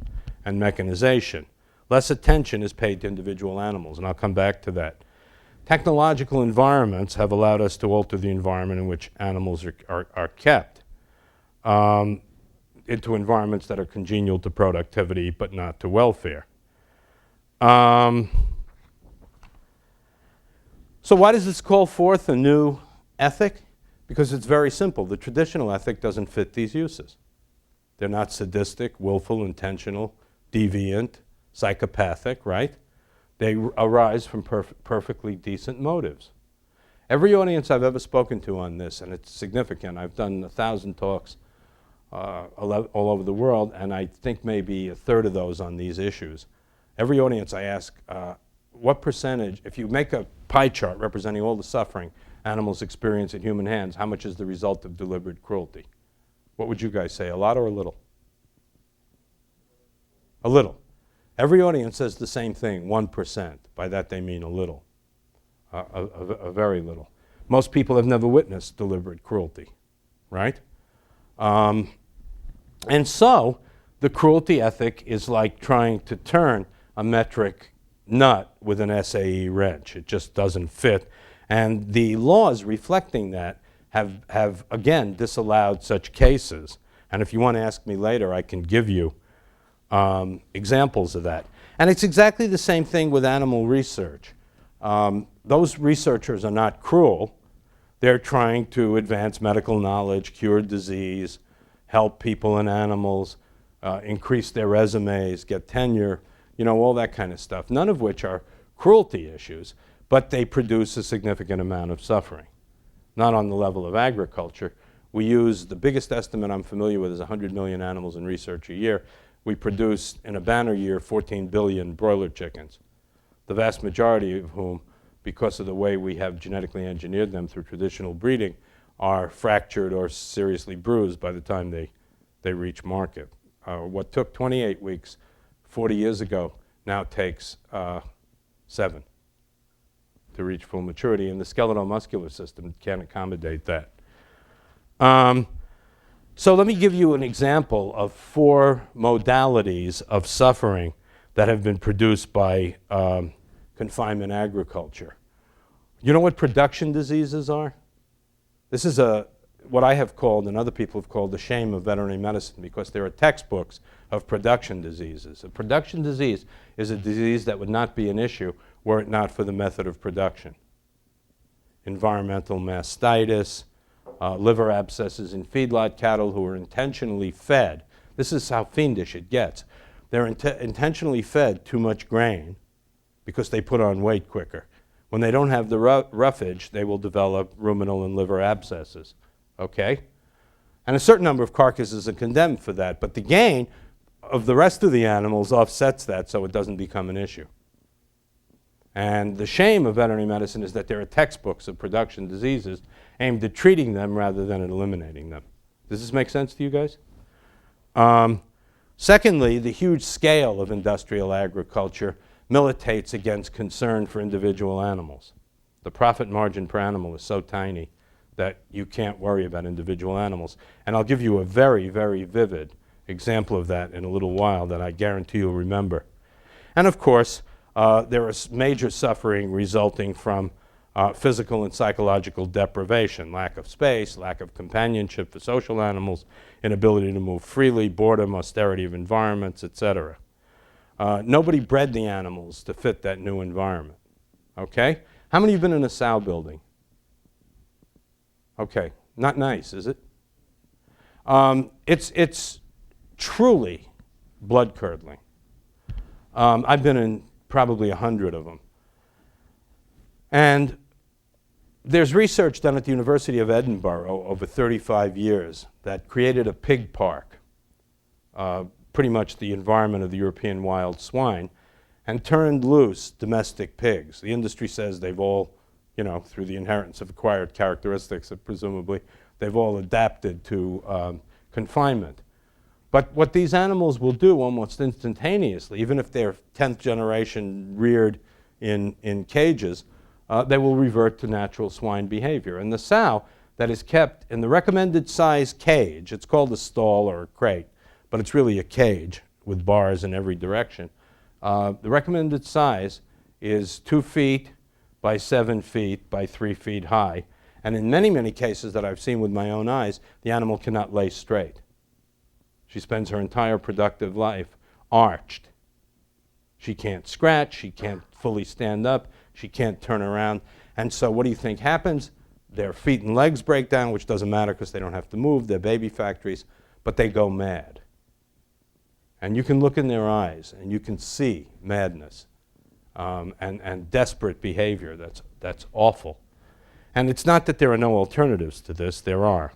and mechanization. Less attention is paid to individual animals, and I'll come back to that. Technological environments have allowed us to alter the environment in which animals are kept into environments that are congenial to productivity but not to welfare. So why does this call forth a new ethic? Because it's very simple. The traditional ethic doesn't fit these uses. They're not sadistic, willful, intentional, deviant, psychopathic, right? They arise from perfectly decent motives. Every audience I've ever spoken to on this, and it's significant, I've done 1,000 talks all over the world, and I think maybe a third of those on these issues. Every audience I ask, what percentage, if you make a pie chart representing all the suffering animals experience at human hands, how much is the result of deliberate cruelty? What would you guys say, a lot or a little? A little. Every audience says the same thing, 1%. By that they mean a little, a very little. Most people have never witnessed deliberate cruelty, right? And so the cruelty ethic is like trying to turn a metric nut with an SAE wrench. It just doesn't fit. And the laws reflecting that have again, disallowed such cases. And if you want to ask me later, I can give you examples of that. And it's exactly the same thing with animal research. Those researchers are not cruel. They're trying to advance medical knowledge, cure disease, help people and animals, increase their resumes, get tenure, all that kind of stuff, none of which are cruelty issues, but they produce a significant amount of suffering. Not on the level of agriculture. We use, the biggest estimate I'm familiar with is 100 million animals in research a year. We produce, in a banner year, 14 billion broiler chickens, the vast majority of whom, because of the way we have genetically engineered them through traditional breeding, are fractured or seriously bruised by the time they reach market. What took 28 weeks 40 years ago now takes 7 to reach full maturity, and the skeletal muscular system can't accommodate that. So let me give you an example of 4 modalities of suffering that have been produced by confinement agriculture. You know what production diseases are? This is what I have called, and other people have called, the shame of veterinary medicine, because there are textbooks of production diseases. A production disease is a disease that would not be an issue were it not for the method of production. Environmental mastitis, liver abscesses in feedlot cattle who are intentionally fed. This is how fiendish it gets. They're intentionally fed too much grain because they put on weight quicker. When they don't have the roughage, they will develop ruminal and liver abscesses, okay? And a certain number of carcasses are condemned for that, but the gain of the rest of the animals offsets that so it doesn't become an issue. And the shame of veterinary medicine is that there are textbooks of production diseases aimed at treating them rather than at eliminating them. Does this make sense to you guys? Secondly, the huge scale of industrial agriculture militates against concern for individual animals. The profit margin per animal is so tiny that you can't worry about individual animals. And I'll give you a very, very vivid example of that in a little while that I guarantee you'll remember. And of course, there is major suffering resulting from physical and psychological deprivation, lack of space, lack of companionship for social animals, inability to move freely, boredom, austerity of environments, etc. Nobody bred the animals to fit that new environment, okay? How many of you have been in a sow building? Okay, not nice, is it? It's truly blood-curdling. I've been in probably 100 of them. And there's research done at the University of Edinburgh over 35 years that created a pig park, pretty much the environment of the European wild swine, and turned loose domestic pigs. The industry says they've all, through the inheritance of acquired characteristics, presumably, they've all adapted to confinement. But what these animals will do almost instantaneously, even if they're 10th generation reared in cages, they will revert to natural swine behavior. And the sow that is kept in the recommended size cage, it's called a stall or a crate, but it's really a cage with bars in every direction. The recommended size is 2 feet by 7 feet by 3 feet high. And in many, many cases that I've seen with my own eyes, the animal cannot lay straight. She spends her entire productive life arched. She can't scratch, she can't fully stand up, she can't turn around. And so what do you think happens? Their feet and legs break down, which doesn't matter because they don't have to move, they're baby factories, but they go mad. And you can look in their eyes and you can see madness and desperate behavior. That's awful. And it's not that there are no alternatives to this, there are.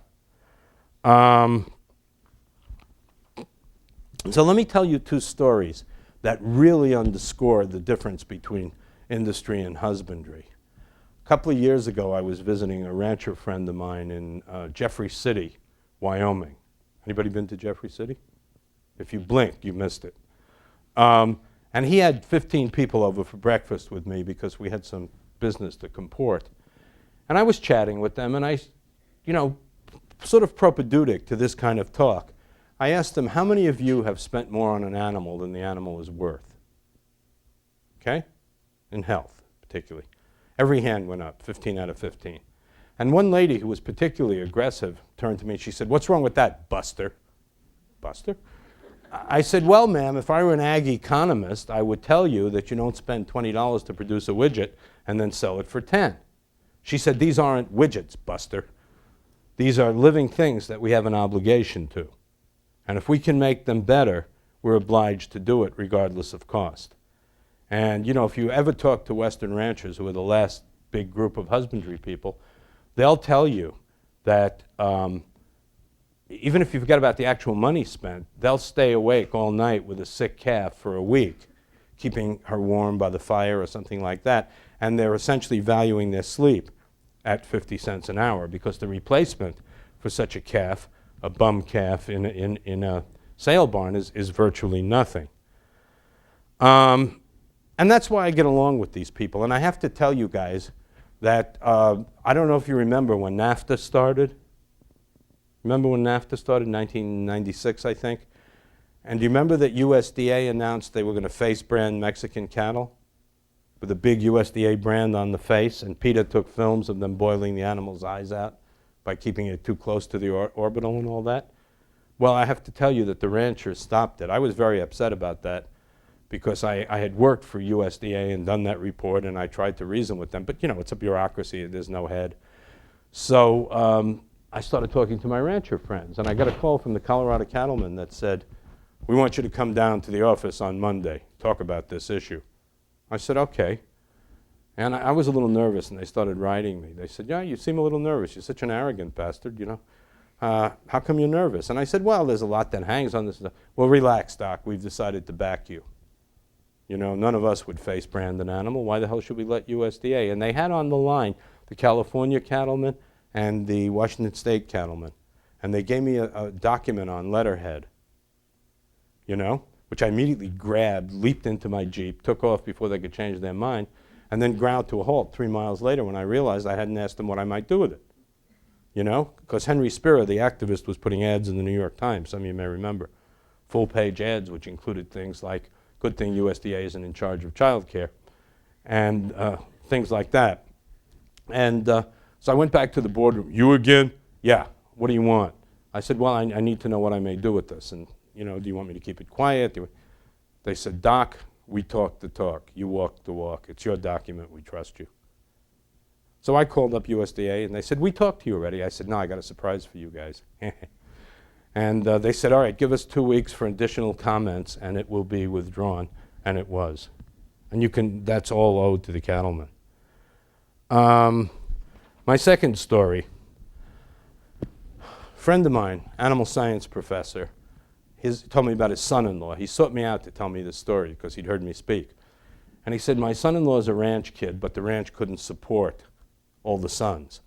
So let me tell you 2 stories that really underscore the difference between industry and husbandry. A couple of years ago, I was visiting a rancher friend of mine in Jeffrey City, Wyoming. Anybody been to Jeffrey City? If you blinked, you missed it. And he had 15 people over for breakfast with me because we had some business to comport. And I was chatting with them, and I, you know, sort of propedeutic to this kind of talk, I asked them, how many of you have spent more on an animal than the animal is worth? Okay? In health, particularly. Every hand went up, 15 out of 15. And one lady who was particularly aggressive turned to me and she said, what's wrong with that, Buster? Buster? I said, well, ma'am, if I were an ag economist, I would tell you that you don't spend $20 to produce a widget and then sell it for 10. She said, these aren't widgets, Buster. These are living things that we have an obligation to. And if we can make them better, we're obliged to do it regardless of cost. And, you know, if you ever talk to Western ranchers, who are the last big group of husbandry people, they'll tell you that even if you forget about the actual money spent, they'll stay awake all night with a sick calf for a week, keeping her warm by the fire or something like that. And they're essentially valuing their sleep at 50 cents an hour, because the replacement for such a calf, a bum calf in a sale barn, is virtually nothing. And that's why I get along with these people. And I have to tell you guys that I don't know if you remember when NAFTA started. Remember when NAFTA started, 1996, I think? And do you remember that USDA announced they were going to face brand Mexican cattle with a big USDA brand on the face? And PETA took films of them boiling the animal's eyes out by keeping it too close to the orbital and all that. Well, I have to tell you that the ranchers stopped it. I was very upset about that because I had worked for USDA and done that report, and I tried to reason with them. But, you know, it's a bureaucracy. There's no head. So I started talking to my rancher friends, and I got a call from the Colorado cattleman that said, we want you to come down to the office on Monday, talk about this issue. I said, okay. And I was a little nervous, and they started writing me. They said, yeah, you seem a little nervous. You're such an arrogant bastard, you know. How come you're nervous? And I said, well, there's a lot that hangs on this. Well, relax, Doc. We've decided to back you. You know, none of us would face brand an animal. Why the hell should we let USDA? And they had on the line the California cattleman and the Washington State cattleman. And they gave me a document on letterhead, you know, which I immediately grabbed, leaped into my Jeep, took off before they could change their mind, and then ground to a halt 3 miles later when I realized I hadn't asked them what I might do with it. You know, because Henry Spira, the activist, was putting ads in the New York Times, some of you may remember, full-page ads which included things like, good thing USDA isn't in charge of child care, and things like that. And so I went back to the boardroom. You again? Yeah. What do you want? I said, well, I need to know what I may do with this. And, you know, do you want me to keep it quiet? They said, Doc, we talk the talk. You walk the walk. It's your document. We trust you. So I called up USDA, and they said, we talked to you already. I said, no, I got a surprise for you guys. And they said, all right, give us 2 weeks for additional comments, and it will be withdrawn. And it was. And you can, that's all owed to the cattleman. My second story, a friend of mine, animal science professor, told me about his son-in-law. He sought me out to tell me this story because he'd heard me speak. And he said, my son-in-law is a ranch kid, but the ranch couldn't support all the sons.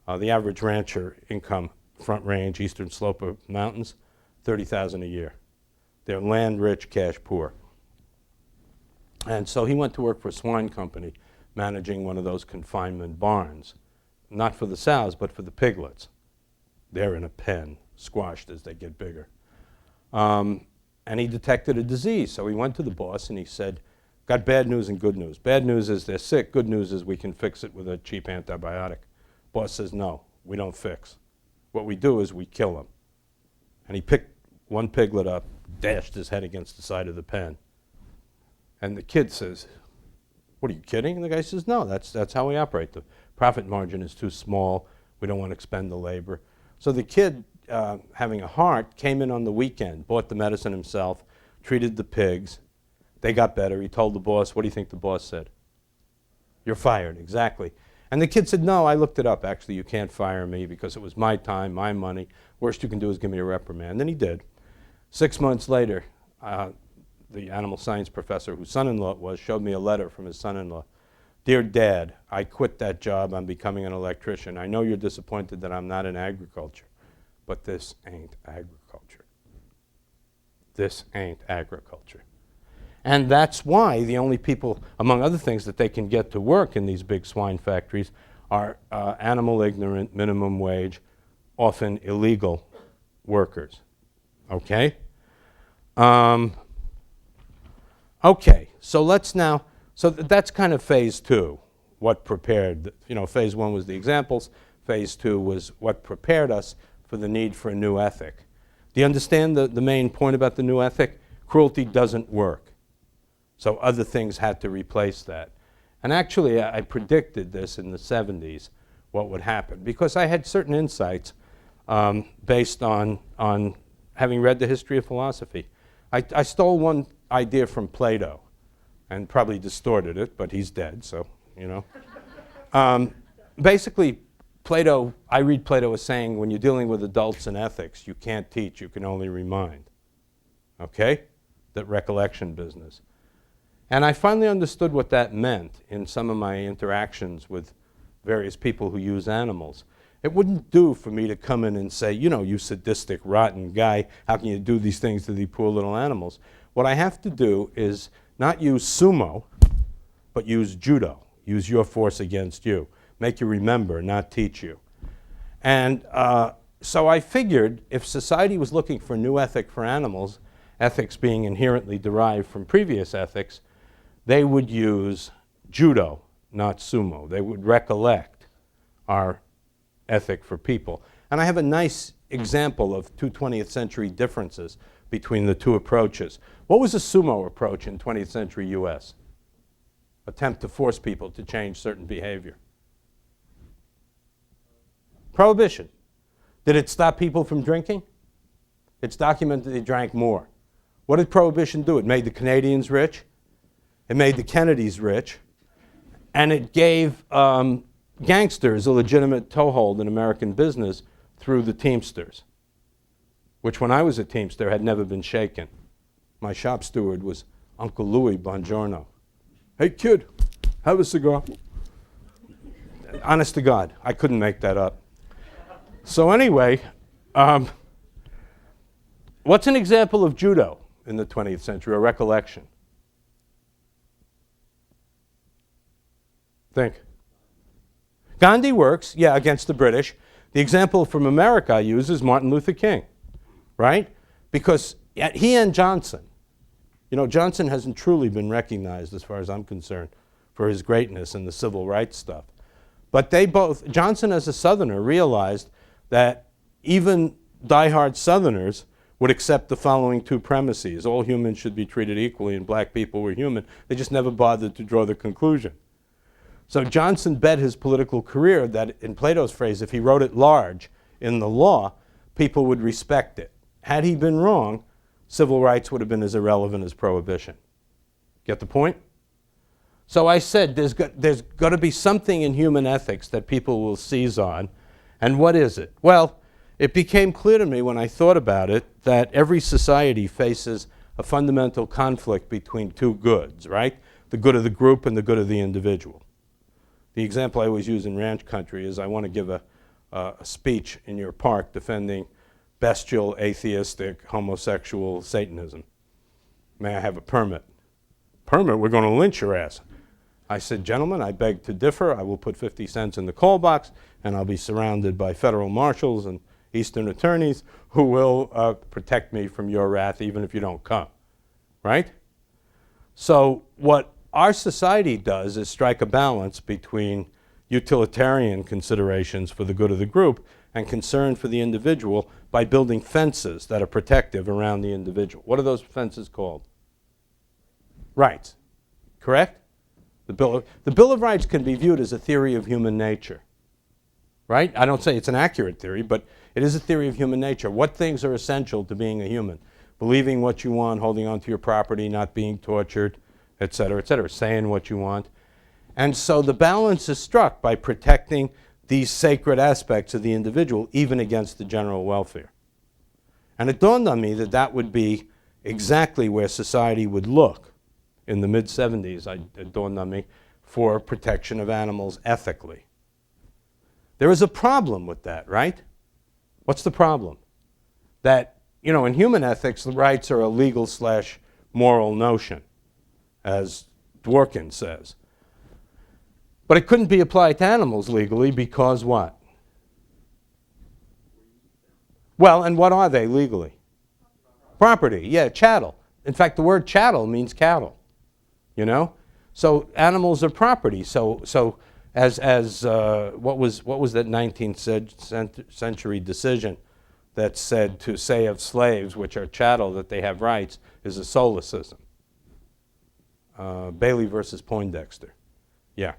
The average rancher income, Front Range, Eastern Slope of Mountains, $30,000 a year. They're land rich, cash poor. And so he went to work for a swine company managing one of those confinement barns, not for the sows, but for the piglets. They're in a pen, squashed as they get bigger. And he detected a disease, so he went to the boss and he said, got bad news and good news. Bad news is they're sick. Good news is we can fix it with a cheap antibiotic. Boss says, no, we don't fix. What we do is we kill them. And he picked one piglet up, dashed his head against the side of the pen. And the kid says, what, are you kidding? And the guy says, no, that's how we operate. The profit margin is too small. We don't want to expend the labor. So the kid, having a heart, came in on the weekend, bought the medicine himself, treated the pigs. They got better. He told the boss. What do you think the boss said? You're fired, exactly. And the kid said, no, I looked it up. Actually, you can't fire me because it was my time, my money. Worst you can do is give me a reprimand. And he did. 6 months later, the animal science professor, whose son-in-law it was, showed me a letter from his son-in-law. Dear Dad, I quit that job. I'm becoming an electrician. I know you're disappointed that I'm not in agriculture, but this ain't agriculture. This ain't agriculture. And that's why the only people, among other things, that they can get to work in these big swine factories are animal ignorant, minimum wage, often illegal workers. Okay? Okay, so let's now, that's kind of phase two, what prepared. Phase one was the examples. Phase two was what prepared us for the need for a new ethic. Do you understand the main point about the new ethic? Cruelty doesn't work. So other things had to replace that. And actually, I predicted this in the 70s, what would happen, because I had certain insights based on having read the history of philosophy. I stole one idea from Plato and probably distorted it, but he's dead, so, basically, Plato, I read Plato as saying, when you're dealing with adults in ethics, you can't teach, you can only remind. Okay? That recollection business. And I finally understood what that meant in some of my interactions with various people who use animals. It wouldn't do for me to come in and say, you sadistic, rotten guy, how can you do these things to these poor little animals? What I have to do is not use sumo, but use judo. Use your force against you. Make you remember, not teach you. And so I figured if society was looking for a new ethic for animals, ethics being inherently derived from previous ethics, they would use judo, not sumo. They would recollect our ethic for people. And I have a nice example of two 20th century differences between the two approaches. What was the sumo approach in 20th century US? Attempt to force people to change certain behavior. Prohibition. Did it stop people from drinking? It's documented they drank more. What did Prohibition do? It made the Canadians rich. It made the Kennedys rich. And it gave gangsters a legitimate toehold in American business through the Teamsters, which when I was a Teamster had never been shaken. My shop steward was Uncle Louis Bongiorno. Hey kid, have a cigar. Honest to God, I couldn't make that up. So anyway, what's an example of judo in the 20th century, or recollection? Think. Gandhi works, yeah, against the British. The example from America I use is Martin Luther King, right? Because he and Johnson, Johnson hasn't truly been recognized, as far as I'm concerned, for his greatness in the civil rights stuff. But they both, Johnson as a Southerner realized that even diehard Southerners would accept the following two premises. All humans should be treated equally and black people were human. They just never bothered to draw the conclusion. So Johnson bet his political career that, in Plato's phrase, if he wrote it large in the law, people would respect it. Had he been wrong, civil rights would have been as irrelevant as prohibition. Get the point? So I said there's got to be something in human ethics that people will seize on. And what is it? Well, it became clear to me when I thought about it that every society faces a fundamental conflict between two goods, right? The good of the group and the good of the individual. The example I always use in ranch country is I want to give a speech in your park defending bestial, atheistic, homosexual Satanism. May I have a permit? Permit? We're going to lynch your ass. I said, gentlemen, I beg to differ. I will put 50 cents in the call box, and I'll be surrounded by federal marshals and Eastern attorneys who will protect me from your wrath even if you don't come, right? So what our society does is strike a balance between utilitarian considerations for the good of the group and concern for the individual by building fences that are protective around the individual. What are those fences called? Rights, correct? The Bill of Rights can be viewed as a theory of human nature, right? I don't say it's an accurate theory, but it is a theory of human nature. What things are essential to being a human? Believing what you want, holding on to your property, not being tortured, et cetera, saying what you want. And so the balance is struck by protecting these sacred aspects of the individual, even against the general welfare. And it dawned on me that that would be exactly where society would look in the mid-70s, it dawned on me, for protection of animals ethically. There is a problem with that, right? What's the problem? That, in human ethics, the rights are a legal/moral notion, as Dworkin says. But it couldn't be applied to animals legally because what? Well, and what are they legally? Property, yeah, chattel. In fact, the word chattel means cattle, you know? So animals are property. So as what was that 19th century decision that said to say of slaves, which are chattel, that they have rights, is a solecism. Bailey versus Poindexter. Yeah.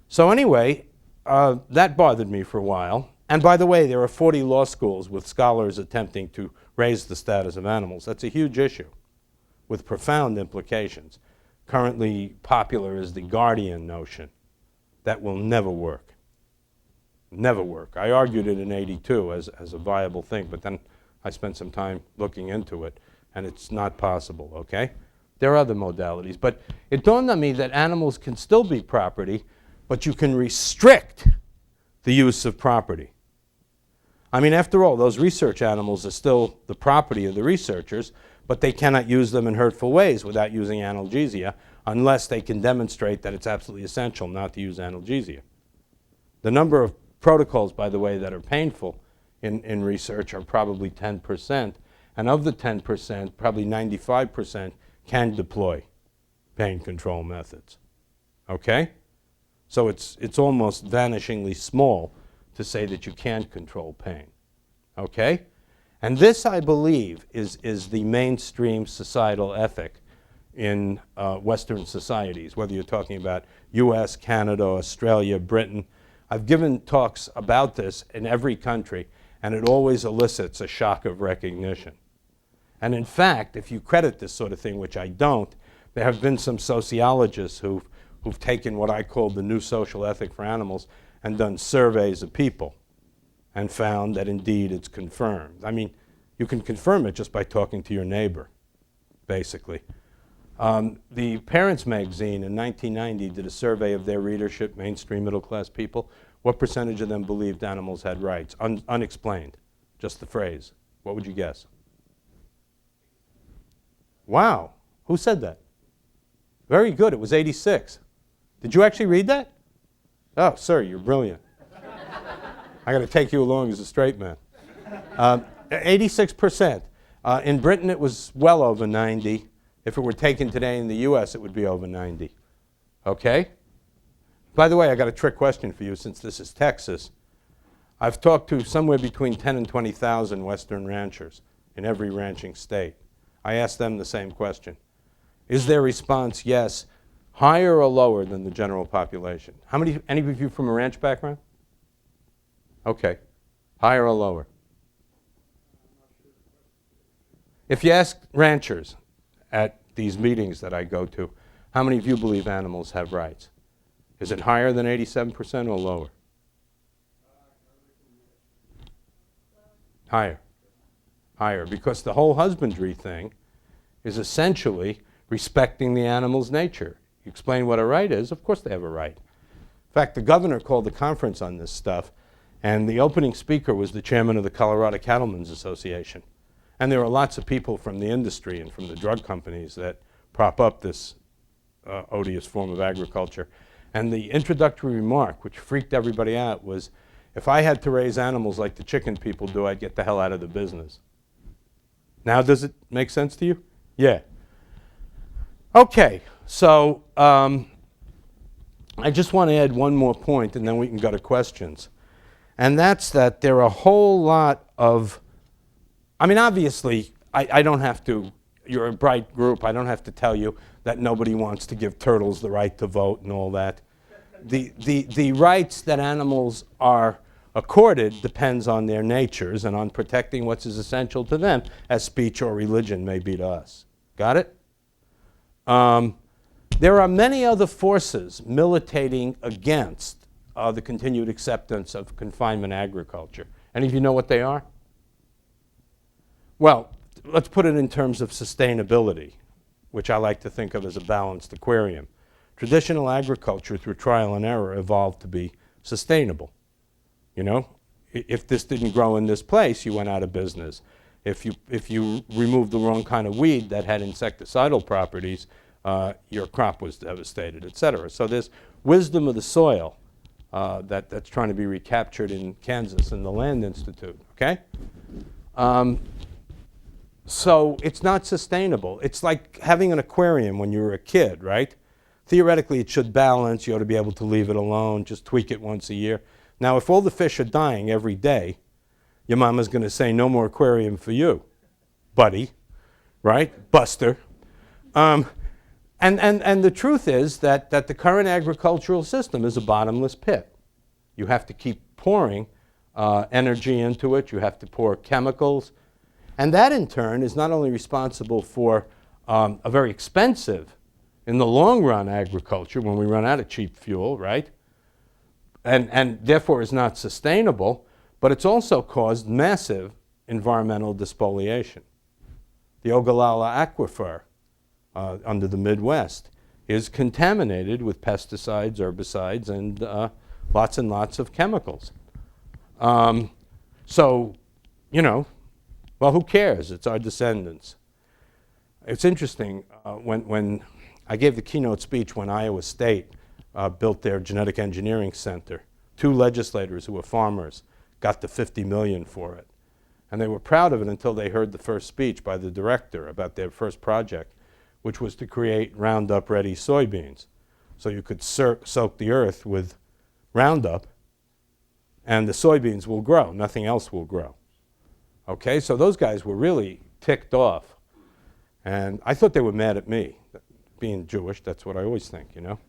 So anyway, that bothered me for a while. And by the way, there are 40 law schools with scholars attempting to raise the status of animals. That's a huge issue with profound implications. Currently popular is the guardian notion. That will never work. Never work. I argued it in '82 as a viable thing, but then I spent some time looking into it, and it's not possible, okay? There are other modalities, but it dawned on me that animals can still be property, but you can restrict the use of property. I mean, after all, those research animals are still the property of the researchers, but they cannot use them in hurtful ways without using analgesia unless they can demonstrate that it's absolutely essential not to use analgesia. The number of protocols, by the way, that are painful in research are probably 10%, and of the 10%, probably 95% can deploy pain control methods. Okay? So it's almost vanishingly small to say that you can't control pain. Okay? And this, I believe, is the mainstream societal ethic in Western societies, whether you're talking about US, Canada, Australia, Britain. I've given talks about this in every country, and it always elicits a shock of recognition. And in fact, if you credit this sort of thing, which I don't, there have been some sociologists who've taken what I call the new social ethic for animals and done surveys of people and found that indeed it's confirmed. I mean, you can confirm it just by talking to your neighbor, basically. The Parents magazine in 1990 did a survey of their readership, mainstream middle-class people. What percentage of them believed animals had rights? Unexplained, just the phrase. What would you guess? Wow, who said that? Very good, it was 86. Did you actually read that? Oh, sir, you're brilliant. I got to take you along as a straight man. 86%. In Britain, it was well over 90. If it were taken today in the US, it would be over 90. Okay? By the way, I got a trick question for you since this is Texas. I've talked to somewhere between 10 and 20,000 Western ranchers in every ranching state. I asked them the same question. Is their response yes, higher or lower than the general population? Any of you from a ranch background? Okay. Higher or lower? If you ask ranchers at these meetings that I go to, how many of you believe animals have rights? Is it higher than 87% or lower? Higher. Higher, because the whole husbandry thing is essentially respecting the animal's nature. You explain what a right is, of course they have a right. In fact, the governor called a conference on this stuff, and the opening speaker was the chairman of the Colorado Cattlemen's Association. And there are lots of people from the industry and from the drug companies that prop up this odious form of agriculture. And the introductory remark, which freaked everybody out, was, if I had to raise animals like the chicken people do, I'd get the hell out of the business. Now, does it make sense to you? Yeah. Okay, so I just want to add one more point, and then we can go to questions. And that's that there are a whole lot of, I mean, obviously, I don't have to, you're a bright group, I don't have to tell you that nobody wants to give turtles the right to vote and all that. The rights that animals are accorded depends on their natures and on protecting what's as essential to them as speech or religion may be to us. Got it? There are many other forces militating against the continued acceptance of confinement agriculture. Any of you know what they are? Well, let's put it in terms of sustainability, which I like to think of as a balanced aquarium. Traditional agriculture, through trial and error, evolved to be sustainable. You know, if this didn't grow in this place, you went out of business. If you removed the wrong kind of weed that had insecticidal properties, your crop was devastated, et cetera. So there's wisdom of the soil that's trying to be recaptured in Kansas in the Land Institute, okay? So it's not sustainable. It's like having an aquarium when you were a kid, right? Theoretically, it should balance. You ought to be able to leave it alone, just tweak it once a year. Now, if all the fish are dying every day, your mama's going to say, no more aquarium for you, buddy, right? Buster. And the truth is that the current agricultural system is a bottomless pit. You have to keep pouring energy into it. You have to pour chemicals. And that, in turn, is not only responsible for a very expensive, in the long run, agriculture when we run out of cheap fuel, right? And therefore is not sustainable, but it's also caused massive environmental despoliation. The Ogallala Aquifer under the Midwest is contaminated with pesticides, herbicides, and lots of chemicals. So, you know, well, who cares? It's our descendants. It's interesting, when I gave the keynote speech when Iowa State built their genetic engineering center, 2 legislators who were farmers got the $50 million for it. And they were proud of it until they heard the first speech by the director about their first project, which was to create Roundup-ready soybeans. So you could soak the earth with Roundup, and the soybeans will grow. Nothing else will grow. Okay, so those guys were really ticked off. And I thought they were mad at me. Being Jewish, that's what I always think, you know.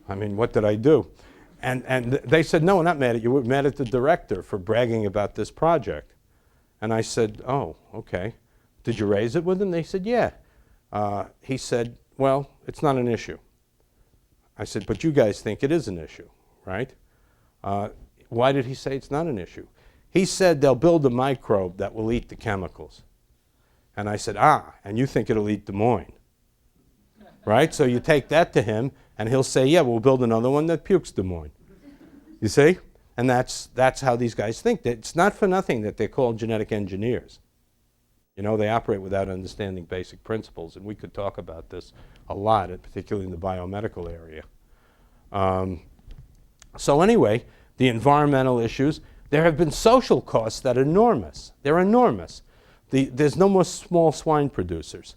I mean, what did I do? And they said, no, we're not mad at you. We're mad at the director for bragging about this project. And I said, oh, okay. Did you raise it with him? They said, yeah. He said, well, it's not an issue. I said, but you guys think it is an issue, right? Why did he say it's not an issue? He said they'll build a microbe that will eat the chemicals. And I said, and you think it'll eat Des Moines, right? So you take that to him, and he'll say, yeah, we'll build another one that pukes Des Moines. You see? And that's how these guys think. It's not for nothing that they're called genetic engineers. You know, they operate without understanding basic principles, and we could talk about this a lot, particularly in the biomedical area. So anyway, the environmental issues, there have been social costs that are enormous. They're enormous. There's no more small swine producers.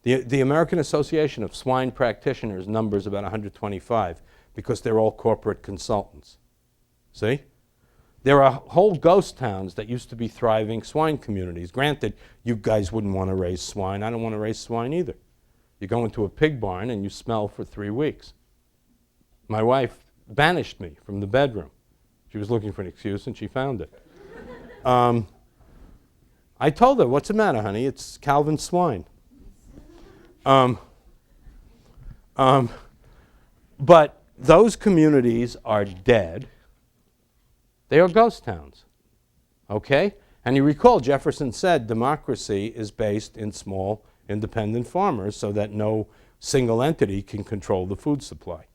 The American Association of Swine Practitioners numbers about 125 because they're all corporate consultants. See? There are whole ghost towns that used to be thriving swine communities. Granted, you guys wouldn't want to raise swine. I don't want to raise swine either. You go into a pig barn and you smell for 3 weeks. My wife banished me from the bedroom. She was looking for an excuse and she found it. I told her, what's the matter, honey? It's Calvin's swine. But those communities are dead. They are ghost towns, okay? And you recall Jefferson said democracy is based in small, independent farmers so that no single entity can control the food supply.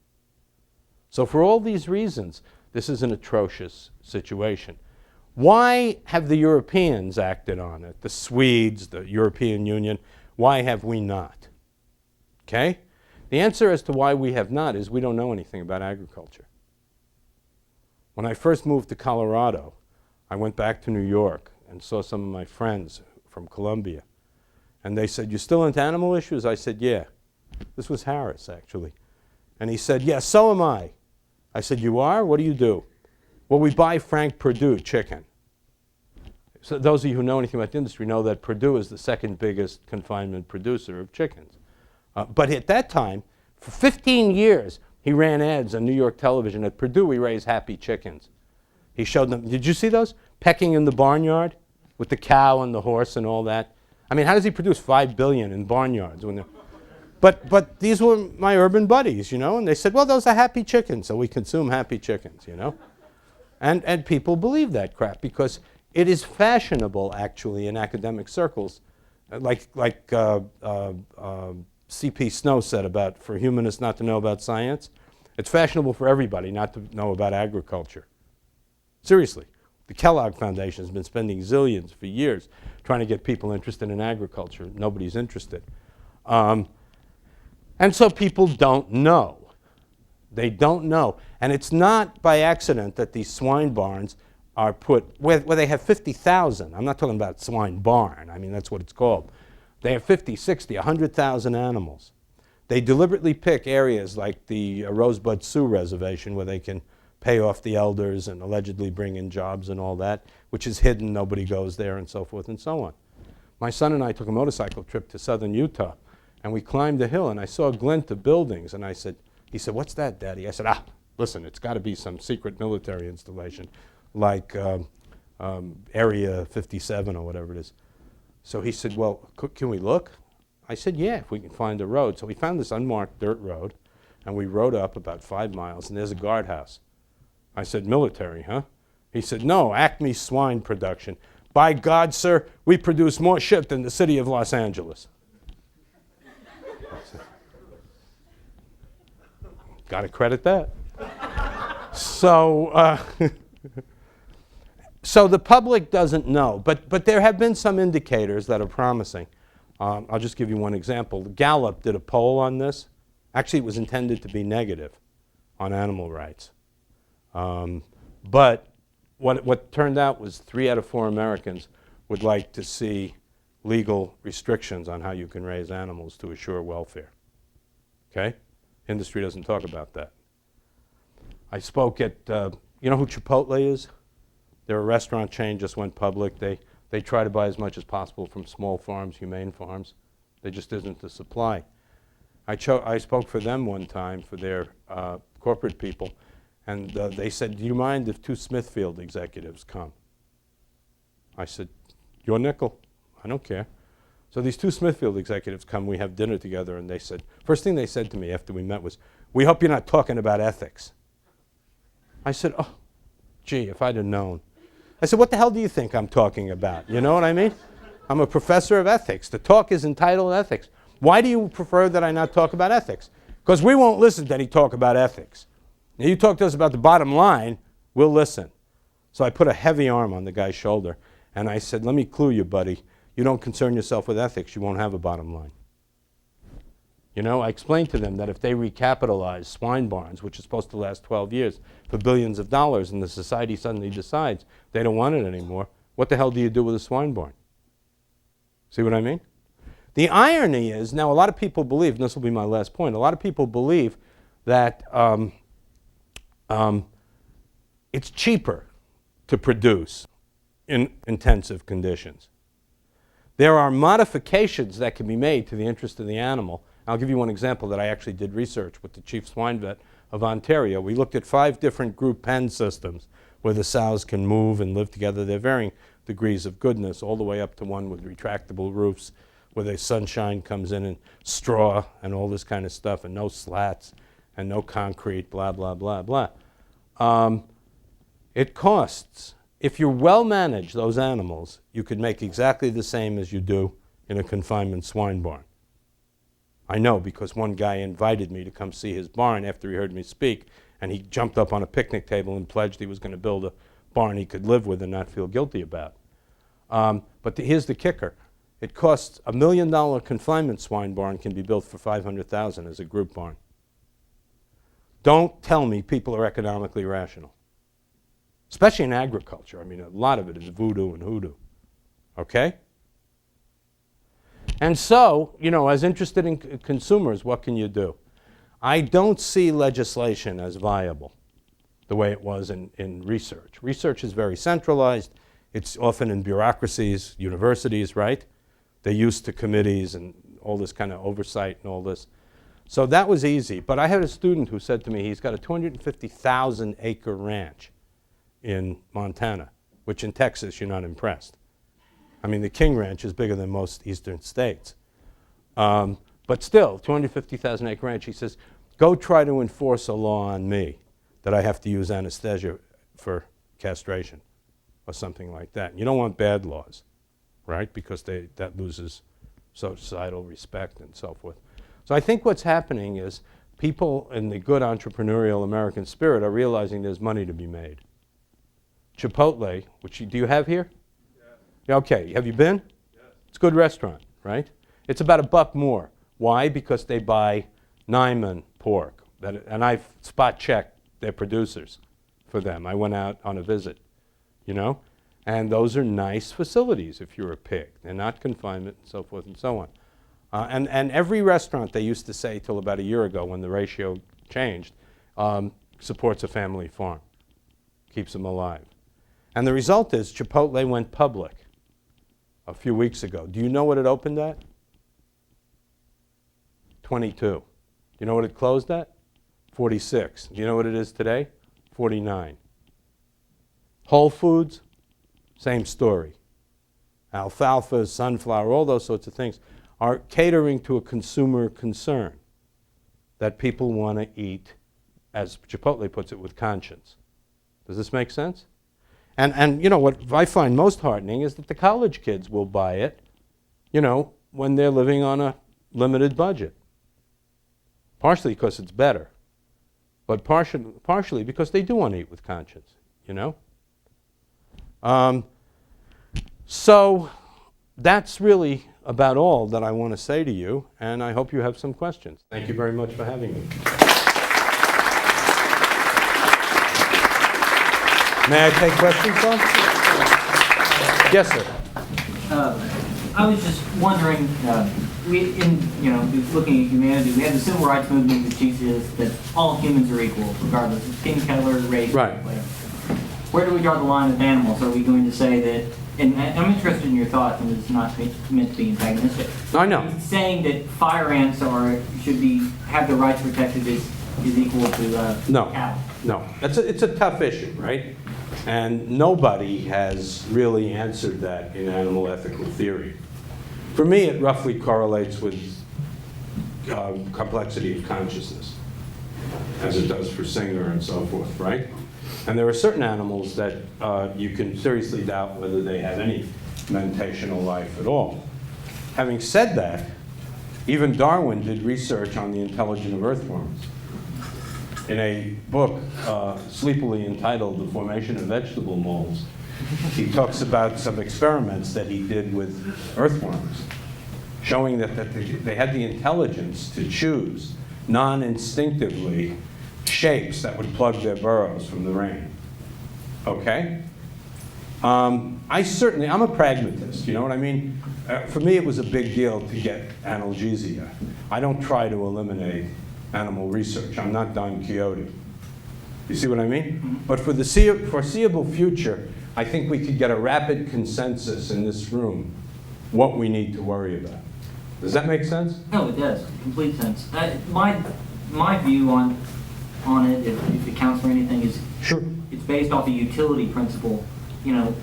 So for all these reasons, this is an atrocious situation. Why have the Europeans acted on it? The Swedes, the European Union, why have we not? Okay? The answer as to why we have not is we don't know anything about agriculture. When I first moved to Colorado, I went back to New York and saw some of my friends from Columbia. And they said, you still into animal issues? I said, yeah. This was Harris, actually. And he said, yeah, so am I. I said, you are? What do you do? Well, we buy Frank Perdue chicken. So those of you who know anything about the industry know that Perdue is the second biggest confinement producer of chickens. But at that time, for 15 years, he ran ads on New York television. At Perdue, we raise happy chickens. He showed them, did you see those? Pecking in the barnyard with the cow and the horse and all that. I mean, how does he produce $5 billion in barnyards? But these were my urban buddies, you know, and they said, well, those are happy chickens, so we consume happy chickens, you know. And people believe that crap because it is fashionable, actually, in academic circles, like C.P. Snow said about for humanists not to know about science. It's fashionable for everybody not to know about agriculture. Seriously. The Kellogg Foundation has been spending zillions for years trying to get people interested in agriculture. Nobody's interested. And so people don't know. They don't know. And it's not by accident that these swine barns are put, where they have 50,000. I'm not talking about swine barn. I mean, that's what it's called. They have 50, 60, 100,000 animals. They deliberately pick areas like the Rosebud Sioux Reservation where they can pay off the elders and allegedly bring in jobs and all that, which is hidden, nobody goes there, and so forth and so on. My son and I took a motorcycle trip to southern Utah, and we climbed the hill, and I saw a glint of buildings, and he said, "What's that, Daddy?" I said, listen, it's got to be some secret military installation, like Area 57 or whatever it is. So he said, "Well, can we look?" I said, "Yeah, if we can find a road." So we found this unmarked dirt road, and we rode up about 5 miles, and there's a guardhouse. I said, "Military, huh?" He said, "No, Acme swine production. By God, sir, we produce more shit than the city of Los Angeles." Got to credit that. So, so the public doesn't know, but there have been some indicators that are promising. I'll just give you one example. Gallup did a poll on this. Actually, it was intended to be negative on animal rights. But what turned out was 3 out of 4 Americans would like to see legal restrictions on how you can raise animals to assure welfare. Okay? Industry doesn't talk about that. I spoke at, you know who Chipotle is? They're a restaurant chain, just went public. They try to buy as much as possible from small farms, humane farms. There just isn't the supply. I spoke for them one time, for their corporate people, and they said, "Do you mind if 2 Smithfield executives come?" I said, "Your nickel. I don't care." So these 2 Smithfield executives come, we have dinner together, and they said, first thing they said to me after we met was, "We hope you're not talking about ethics." I said, "Oh, gee, if I'd have known." I said, "What the hell do you think I'm talking about?" You know what I mean? I'm a professor of ethics. The talk is entitled Ethics. Why do you prefer that I not talk about ethics? Because we won't listen to any talk about ethics. Now, you talk to us about the bottom line, we'll listen. So I put a heavy arm on the guy's shoulder, and I said, "Let me clue you, buddy. You don't concern yourself with ethics, you won't have a bottom line." You know, I explained to them that if they recapitalize swine barns, which is supposed to last 12 years, for billions of dollars, and the society suddenly decides they don't want it anymore, what the hell do you do with a swine barn? See what I mean? The irony is, now a lot of people believe, and this will be my last point, a lot of people believe that it's cheaper to produce in intensive conditions. There are modifications that can be made to the interest of the animal. I'll give you one example that I actually did research with the chief swine vet of Ontario. We looked at 5 different group pen systems where the sows can move and live together. They're varying degrees of goodness, all the way up to one with retractable roofs where the sunshine comes in and straw and all this kind of stuff, and no slats and no concrete, blah, blah, blah, blah. It costs. If you well manage those animals, you could make exactly the same as you do in a confinement swine barn. I know, because one guy invited me to come see his barn after he heard me speak, and he jumped up on a picnic table and pledged he was going to build a barn he could live with and not feel guilty about. But here's the kicker. It costs $1 million confinement swine barn can be built for $500,000 as a group barn. Don't tell me people are economically rational. Especially in agriculture. I mean, a lot of it is voodoo and hoodoo. Okay? And so, you know, as interested in consumers, what can you do? I don't see legislation as viable the way it was in research. Research is very centralized. It's often in bureaucracies, universities, right? They're used to committees and all this kind of oversight and all this. So that was easy. But I had a student who said to me he's got a 250,000 acre ranch in Montana, which in Texas you're not impressed. I mean, the King Ranch is bigger than most eastern states. But still, 250,000 acre ranch, he says, go try to enforce a law on me that I have to use anesthesia for castration or something like that. And you don't want bad laws, right? Because that loses societal respect and so forth. So I think what's happening is people in the good entrepreneurial American spirit are realizing there's money to be made. Chipotle, which do you have here? Yeah. Okay, have you been? Yes. It's a good restaurant, right? It's about $1 more. Why? Because they buy Nyman pork, And I spot checked their producers for them. I went out on a visit, you know? And those are nice facilities if you're a pig. They're not confinement and so forth and so on. And every restaurant, they used to say till about a year ago when the ratio changed, supports a family farm, keeps them alive. And the result is Chipotle went public a few weeks ago. Do you know what it opened at? 22. Do you know what it closed at? 46. Do you know what it is today? 49. Whole Foods, same story. Alfalfa, sunflower, all those sorts of things are catering to a consumer concern that people want to eat, as Chipotle puts it, with conscience. Does this make sense? And you know, what I find most heartening is that the college kids will buy it, you know, when they're living on a limited budget. Partially because it's better, but partially because they do want to eat with conscience, you know? So that's really about all that I want to say to you, and I hope you have some questions. Thank you very much for having me. May I take questions, Tom? Yes, sir. I was just wondering, looking at humanity, we have the civil rights movement that teaches that all humans are equal, regardless of skin color, race, right. Whatever. Where do we draw the line with animals? Are we going to say that, and I'm interested in your thoughts, and it's not meant to be antagonistic. I know. Saying that fire ants have their rights protected is equal to cattle. No, it's a tough issue, right? And nobody has really answered that in animal ethical theory. For me, it roughly correlates with complexity of consciousness, as it does for Singer and so forth, right? And there are certain animals that you can seriously doubt whether they have any mentational life at all. Having said that, even Darwin did research on the intelligence of earthworms. In a book sleepily entitled The Formation of Vegetable Molds, he talks about some experiments that he did with earthworms, showing that they had the intelligence to choose non-instinctively shapes that would plug their burrows from the rain. Okay? I'm a pragmatist, you know what I mean? For me, it was a big deal to get analgesia. I don't try to eliminate animal research. I'm not Don Quixote. You see what I mean? Mm-hmm. But for the foreseeable future, I think we could get a rapid consensus in this room what we need to worry about. Does that make sense? No, it does. Complete sense. My view on it, if it counts for anything, is sure. It's based off the utility principle, you know,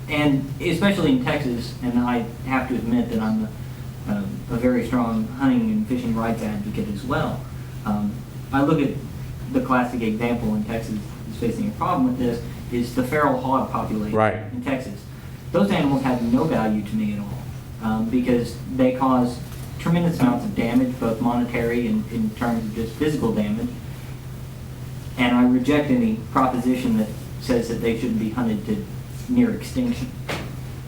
and especially in Texas, and I have to admit that I'm a very strong hunting and fishing rights advocate as well. I look at the classic example in Texas is facing a problem with this is the feral hog population in Texas. Those animals have no value to me at all because they cause tremendous amounts of damage, both monetary and in terms of just physical damage. And I reject any proposition that says that they shouldn't be hunted to near extinction.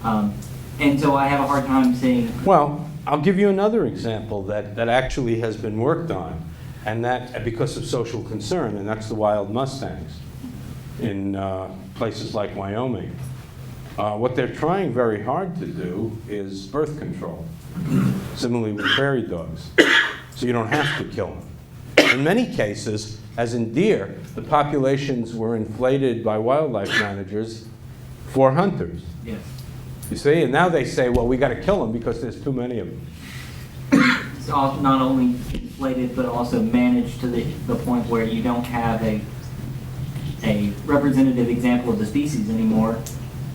And so I have a hard time seeing... Well, I'll give you another example that actually has been worked on, and that because of social concern, and that's the wild mustangs in places like Wyoming. What they're trying very hard to do is birth control, similarly with prairie dogs, so you don't have to kill them. In many cases, as in deer, the populations were inflated by wildlife managers for hunters. Yes. You see, and now they say, well, we got to kill them because there's too many of them. It's not only inflated, but also managed to the point where you don't have a representative example of the species anymore.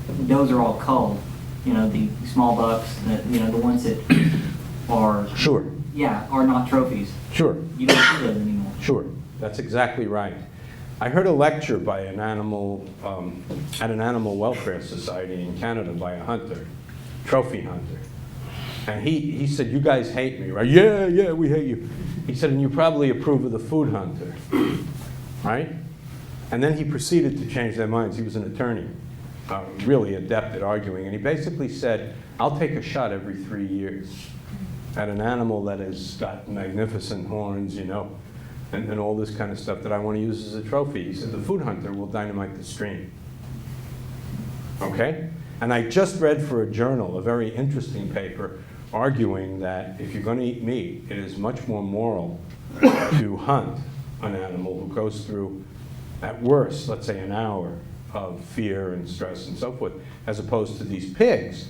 Those are all culled. You know, the small bucks, the ones that are... Sure. Yeah, are not trophies. Sure. You don't see those anymore. Sure. That's exactly right. I heard a lecture by at an animal welfare society in Canada by a hunter, trophy hunter. And he said, you guys hate me, right? Yeah, we hate you. He said, and you probably approve of the food hunter, right? And then he proceeded to change their minds. He was an attorney, really adept at arguing. And he basically said, I'll take a shot every 3 years at an animal that has got magnificent horns, and all this kind of stuff that I want to use as a trophy. He said, the food hunter will dynamite the stream. Okay? And I just read for a journal a very interesting paper arguing that if you're going to eat meat, it is much more moral to hunt an animal who goes through, at worst, let's say an hour of fear and stress and so forth, as opposed to these pigs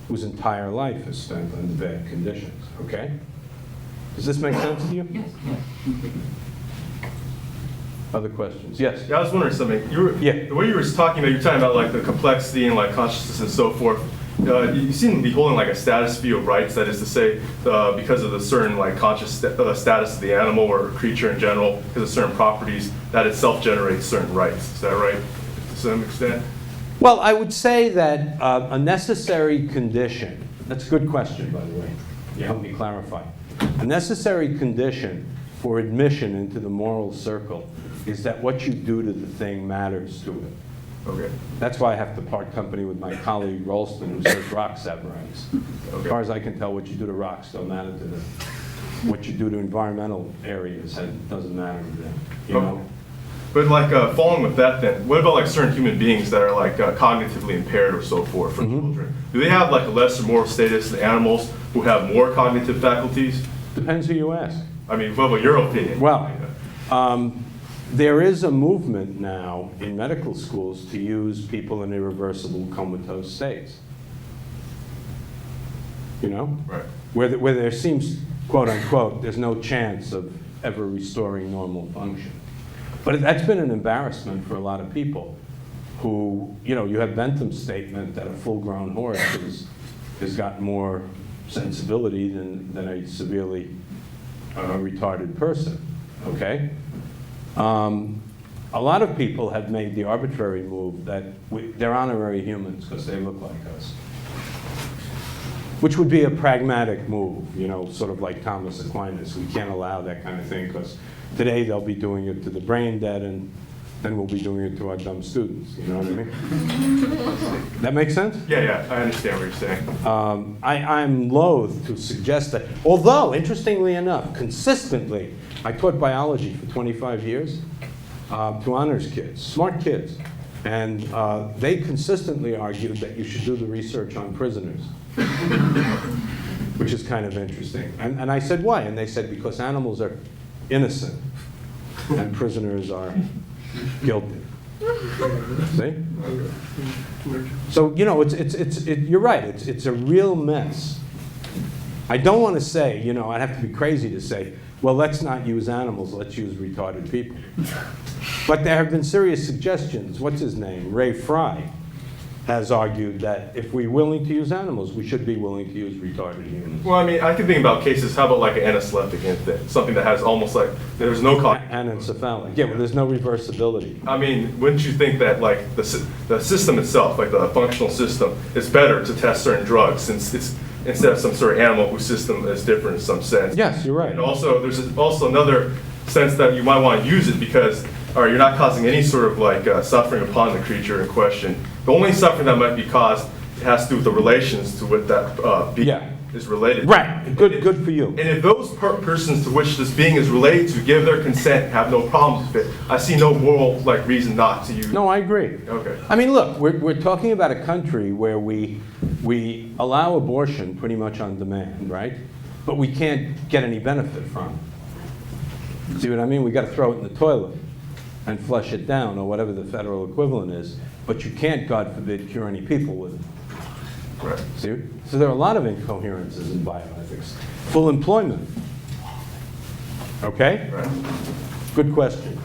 whose entire life is spent under bad conditions. Okay? Does this make sense to you? Yes, yes. Other questions? Yes? Yeah, I was wondering something. Yeah. The way you were talking about like the complexity and like consciousness and so forth, you seem to be holding like a status view of rights. That is to say, because of the certain like conscious status of the animal or creature in general, because of certain properties, that itself generates certain rights. Is that right, to some extent? Well, I would say that a necessary condition, that's a good question, by the way. You helped me clarify. A necessary condition for admission into the moral circle is that what you do to the thing matters to it. Okay. That's why I have to part company with my colleague Rollin, who says rocks have rights. As far as I can tell, what you do to rocks don't matter to them. What you do to environmental areas doesn't matter to them. You know? But like following with that then, what about like certain human beings that are like cognitively impaired or so forth for children? Do they have like a lesser moral status than animals who have more cognitive faculties? Depends who you ask. I mean, what about your opinion? Well, there is a movement now in medical schools to use people in irreversible comatose states. You know? Right. Where there seems, quote unquote, there's no chance of ever restoring normal function. But that's been an embarrassment for a lot of people who, you know, you have Bentham's statement that a full-grown horse has got more sensibility than a severely retarded person, okay? A lot of people have made the arbitrary move that they're honorary humans because they look like us, which would be a pragmatic move, you know, sort of like Thomas Aquinas. We can't allow that kind of thing because today they'll be doing it to the brain dead and then we'll be doing it to our dumb students, you know what I mean? That makes sense? Yeah, I understand what you're saying. I'm loath to suggest that, although, interestingly enough, consistently, I taught biology for 25 years to honors kids, smart kids, and they consistently argued that you should do the research on prisoners, which is kind of interesting. And I said, why? And they said, because animals are innocent and prisoners are guilty. See? So, you know, you're right, it's a real mess. I don't want to say, you know, I'd have to be crazy to say, well, let's not use animals, let's use retarded people. But there have been serious suggestions. What's his name? Ray Fry has argued that if we're willing to use animals, we should be willing to use retarded humans. Well, I mean, I can think about cases, how about like an anesthetic infant? Something that has almost like, there's no Anencephalic. Yeah, well, there's no reversibility. I mean, wouldn't you think that like the system itself, like the functional system, is better to test certain drugs since it's instead of some sort of animal whose system is different in some sense? Yes, you're right. And also, there's also another sense that you might want to use it because you're not causing any sort of like suffering upon the creature in question. The only suffering that might be caused has to do with the relations to what that being is related to. Right, good for you. And if those persons to which this being is related to give their consent, have no problems with it, I see no moral like reason not to use. No, I agree. Okay. I mean, look, we're talking about a country where we allow abortion pretty much on demand, right? But we can't get any benefit from it. See what I mean? We got to throw it in the toilet and flush it down, or whatever the federal equivalent is. But you can't, God forbid, cure any people with it. Right. See? So there are a lot of incoherences in bioethics. Full employment. Okay? Right. Good question.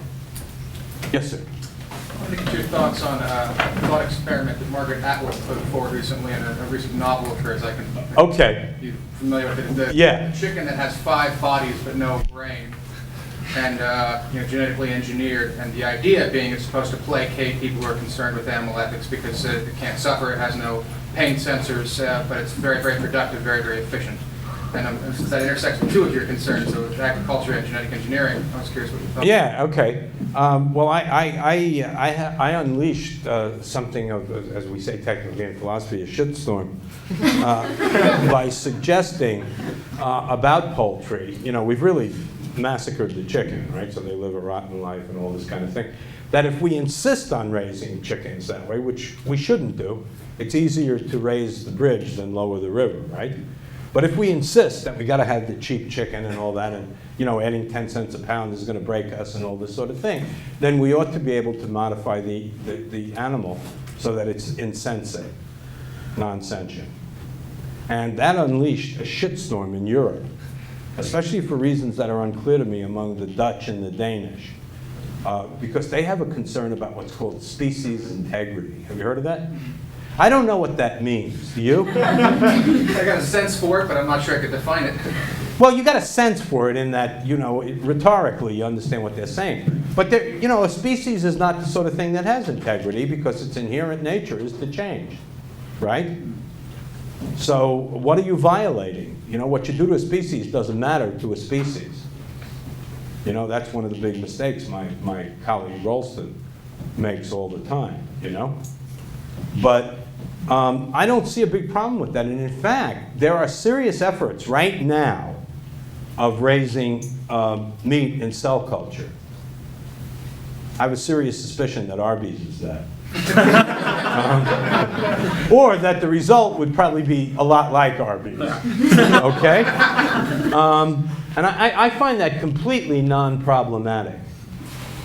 Yes, sir. I want to get your thoughts on a thought experiment that Margaret Atwood put forward recently in a recent novel of hers. Okay. You familiar with it? Yeah. Chicken that has 5 bodies but no brain, and genetically engineered. And the idea being it's supposed to placate people who are concerned with animal ethics because it can't suffer, it has no pain sensors, but it's very, very productive, very, very efficient. And since that intersects with 2 of your concerns, so agriculture and genetic engineering, I was curious what you thought. Yeah, okay. Well, I unleashed something of, as we say technically in philosophy, a shitstorm by suggesting about poultry. You know, we've really massacred the chicken, right? So they live a rotten life and all this kind of thing. That if we insist on raising chickens that way, which we shouldn't do, it's easier to raise the bridge than lower the river, right? But if we insist that we got to have the cheap chicken and all that, and adding 10 cents a pound is going to break us and all this sort of thing, then we ought to be able to modify the animal so that it's insensate, non-sentient. And that unleashed a shitstorm in Europe, especially for reasons that are unclear to me among the Dutch and the Danish, because they have a concern about what's called species integrity. Have you heard of that? I don't know what that means. Do you? I got a sense for it, but I'm not sure I could define it. Well, you got a sense for it in that, rhetorically you understand what they're saying. But a species is not the sort of thing that has integrity because its inherent nature is to change, right? So what are you violating? What you do to a species doesn't matter to a species. That's one of the big mistakes my colleague Rollin makes all the time, But I don't see a big problem with that. And in fact, there are serious efforts right now of raising meat in cell culture. I have a serious suspicion that Arby's is that. Or that the result would probably be a lot like Arby's. Okay? And I find that completely non-problematic.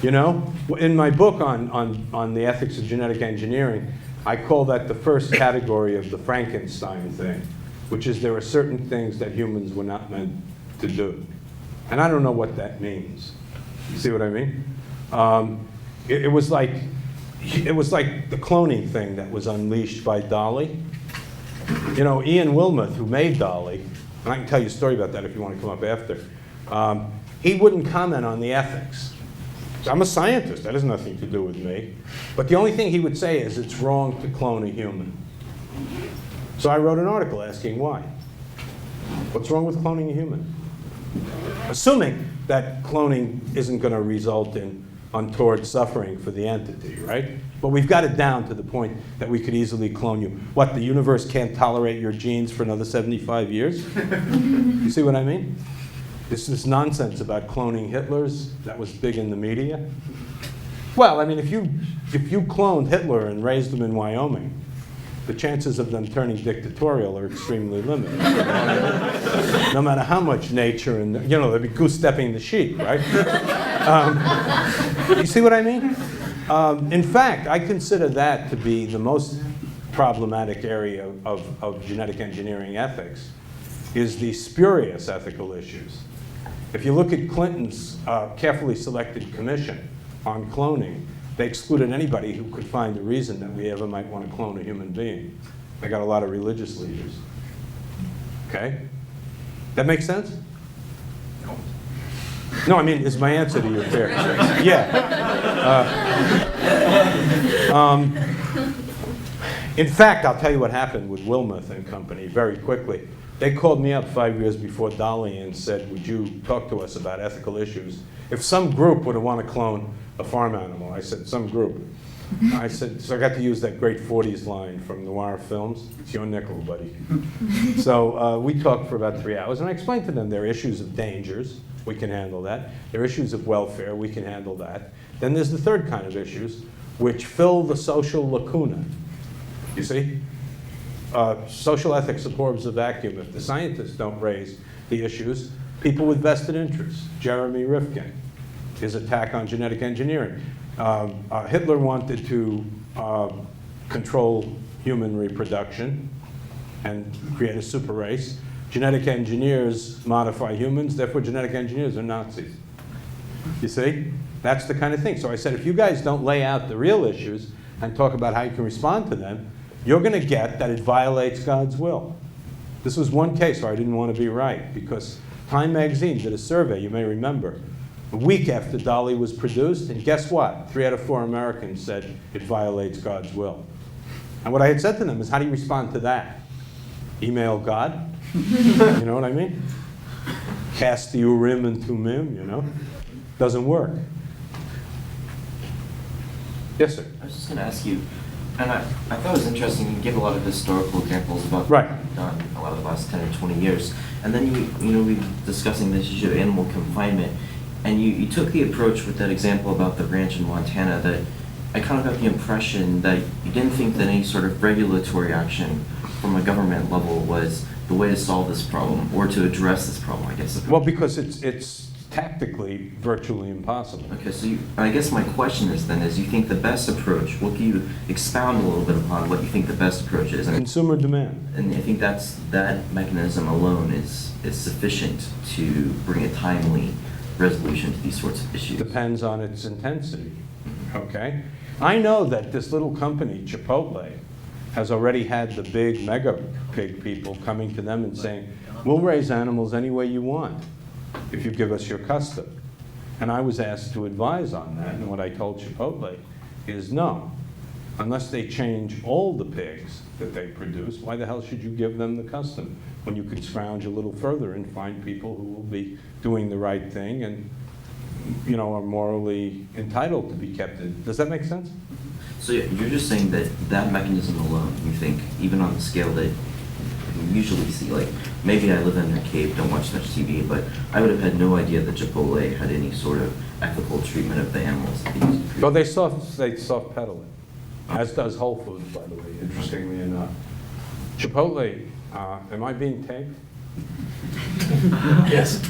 In my book on the ethics of genetic engineering, I call that the first category of the Frankenstein thing, which is there are certain things that humans were not meant to do. And I don't know what that means. You see what I mean? It was like the cloning thing that was unleashed by Dolly. Ian Wilmuth, who made Dolly, and I can tell you a story about that if you want to come up after, he wouldn't comment on the ethics. I'm a scientist, that has nothing to do with me. But the only thing he would say is it's wrong to clone a human. So I wrote an article asking why. What's wrong with cloning a human? Assuming that cloning isn't going to result in untoward suffering for the entity, right? But we've got it down to the point that we could easily clone you. What, the universe can't tolerate your genes for another 75 years? You see what I mean? This nonsense about cloning Hitlers that was big in the media. Well, I mean, if you cloned Hitler and raised him in Wyoming, the chances of them turning dictatorial are extremely limited. No matter how much nature and they'd be goose-stepping the sheep, right? You see what I mean? In fact, I consider that to be the most problematic area of genetic engineering ethics, is the spurious ethical issues. If you look at Clinton's carefully selected commission on cloning, they excluded anybody who could find a reason that we ever might want to clone a human being. They got a lot of religious leaders. Okay? That makes sense? No, I mean, is my answer to your fair? Yeah. In fact, I'll tell you what happened with Wilmuth and company very quickly. They called me up 5 years before Dolly and said, would you talk to us about ethical issues? If some group would want to clone a farm animal, I said, some group. I said, so I got to use that great 40s line from noir films. It's your nickel, buddy. So we talked for about 3 hours, and I explained to them there are issues of dangers. We can handle that. There are issues of welfare. We can handle that. Then there's the third kind of issues, which fill the social lacuna. You see? Social ethics absorbs a vacuum. If the scientists don't raise the issues, people with vested interests. Jeremy Rifkin, his attack on genetic engineering. Hitler wanted to control human reproduction and create a super race. Genetic engineers modify humans, therefore genetic engineers are Nazis. You see? That's the kind of thing. So I said, if you guys don't lay out the real issues and talk about how you can respond to them, you're going to get that it violates God's will. This was one case where I didn't want to be right, because Time magazine did a survey, you may remember, a week after Dolly was produced, and guess what? 3 out of 4 Americans said it violates God's will. And what I had said to them is, how do you respond to that? Email God? You know what I mean? Cast the Urim and Thummim, Doesn't work. Yes, sir? I was just going to ask you, And I thought it was interesting, you gave a lot of historical examples about Right. done a lot of the last 10 or 20 years. And then we were discussing this issue of animal confinement, and you took the approach with that example about the ranch in Montana that I kind of got the impression that you didn't think that any sort of regulatory action from a government level was the way to solve this problem, or to address this problem, I guess. Well, because it's tactically virtually impossible. Okay, so I guess my question is then, is you think the best approach, what can you expound a little bit upon what you think the best approach is? Consumer demand. And I think that mechanism alone is sufficient to bring a timely resolution to these sorts of issues. Depends on its intensity, okay? I know that this little company, Chipotle, has already had the big mega pig people coming to them and saying, we'll raise animals any way you want if you give us your custom. And I was asked to advise on that, and what I told Chipotle is no. Unless they change all the pigs that they produce, why the hell should you give them the custom when you could scrounge a little further and find people who will be doing the right thing and, you know, are morally entitled to be kept in? Does that make sense? So you're just saying that that mechanism alone, you think, even on the scale that you usually see, like, maybe I live in a cave, don't watch much TV, but I would have had no idea that Chipotle had any sort of ethical treatment of the animals. Well, they soft pedal it, as does Whole Foods, by the way, interestingly enough. Chipotle, am I being taped? Yes.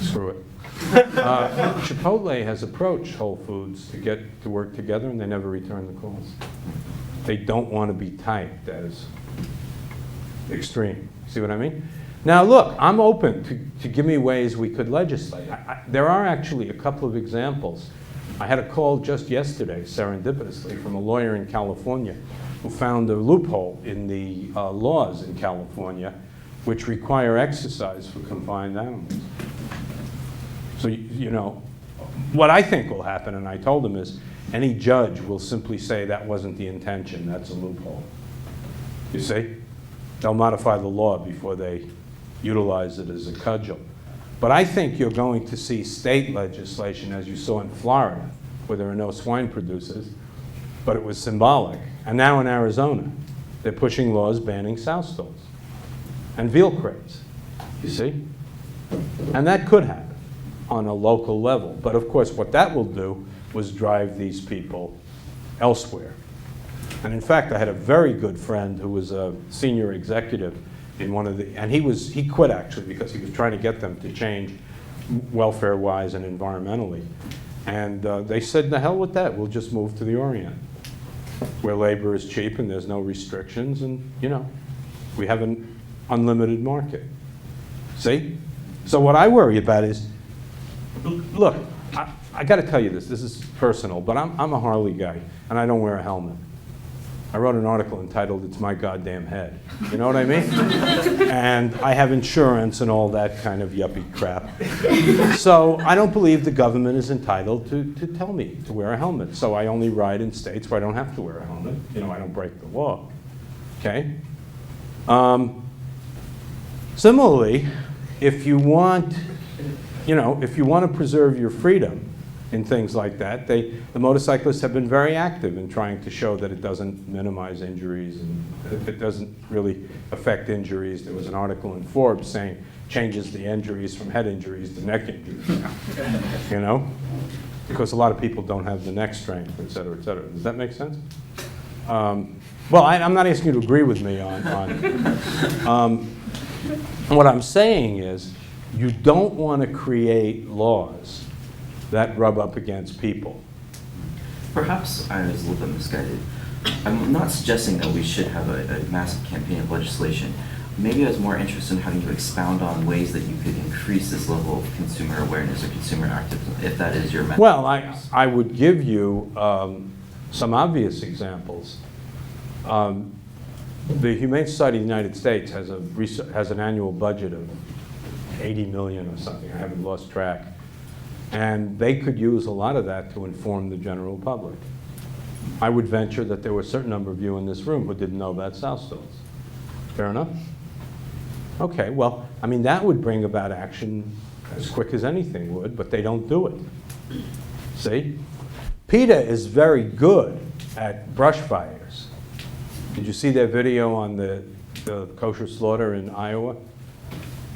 Screw it. Chipotle has approached Whole Foods to get to work together, and they never return the calls. They don't want to be typed as extreme. See what I mean? Now, look, I'm open to give me ways we could legislate. There are actually a couple of examples. I had a call just yesterday, serendipitously, from a lawyer in California who found a loophole in the laws in California which require exercise for confined animals. So, you know, what I think will happen, and I told him, is any judge will simply say that wasn't the intention, that's a loophole. You see? They'll modify the law before they utilize it as a cudgel. But I think you're going to see state legislation, as you saw in Florida, where there are no swine producers, but it was symbolic. And now in Arizona, they're pushing laws banning sow stalls and veal crates, you see? And that could happen on a local level. But of course, what that will do was drive these people elsewhere. And in fact, I had a very good friend who was a senior executive in one of the, and he quit actually because he was trying to get them to change welfare-wise and environmentally. And they said, the hell with that, we'll just move to the Orient, where labor is cheap and there's no restrictions, and you know, we have an unlimited market. See? So what I worry about is, look, I got to tell you this is personal, but I'm a Harley guy, and I don't wear a helmet. I wrote an article entitled, "It's My Goddamn Head." You know what I mean? And I have insurance and all that kind of yuppie crap. So I don't believe the government is entitled to tell me to wear a helmet. So I only ride in states where I don't have to wear a helmet. You know, I don't break the law. Okay? Similarly, if you want, if you want to preserve your freedom in things like that, the motorcyclists have been very active in trying to show that it doesn't minimize injuries and it doesn't really affect injuries. There was an article in Forbes saying changes the injuries from head injuries to neck injuries, you know, because a lot of people don't have the neck strength, et cetera, et cetera. Does that make sense? Well, I'm not asking you to agree with me on what I'm saying is you don't want to create laws that rub up against people. Perhaps I was a little bit misguided. I'm not suggesting that we should have a massive campaign of legislation. Maybe I was more interested in having you expound on ways that you could increase this level of consumer awareness or consumer activism, if that is your method. Well, I would give you some obvious examples. The Humane Society of the United States has an annual budget of 80 million or something. I haven't lost track. And they could use a lot of that to inform the general public. I would venture that there were a certain number of you in this room who didn't know about sow stalls. Fair enough? Okay, well, I mean, that would bring about action as quick as anything would, but they don't do it. See? PETA is very good at brush fires. Did you see their video on the kosher slaughter in Iowa?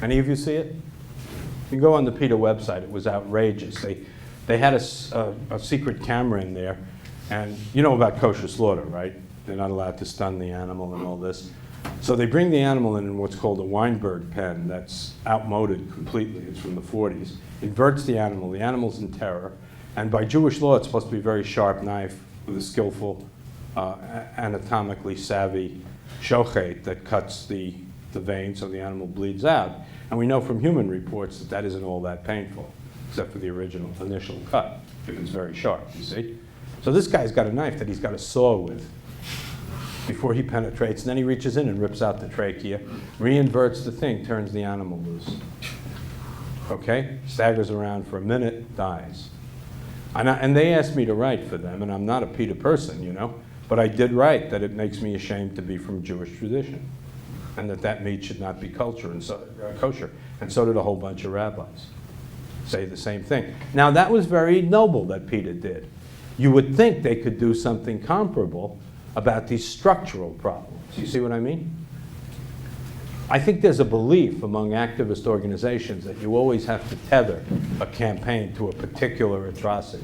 Any of you see it? You can go on the PETA website. It was outrageous. They had a secret camera in there, and you know about kosher slaughter, right? They're not allowed to stun the animal and all this. So they bring the animal in what's called a Weinberg pen that's outmoded completely. It's from the 40s. Inverts the animal. The animal's in terror. And by Jewish law, it's supposed to be a very sharp knife with a skillful, anatomically savvy shochet that cuts the vein so the animal bleeds out. And we know from human reports that that isn't all that painful, except for the initial cut, because it's very sharp, you see? So this guy's got a knife that he's got a saw with before he penetrates, and then he reaches in and rips out the trachea, reinverts the thing, turns the animal loose. Okay? Staggers around for a minute, dies. And they asked me to write for them, and I'm not a PETA person, you know, but I did write that it makes me ashamed to be from Jewish tradition, and that meat should not be kosher, and so did a whole bunch of rabbis. Say the same thing. Now that was very noble that PETA did. You would think they could do something comparable about these structural problems. You see what I mean? I think there's a belief among activist organizations that you always have to tether a campaign to a particular atrocity.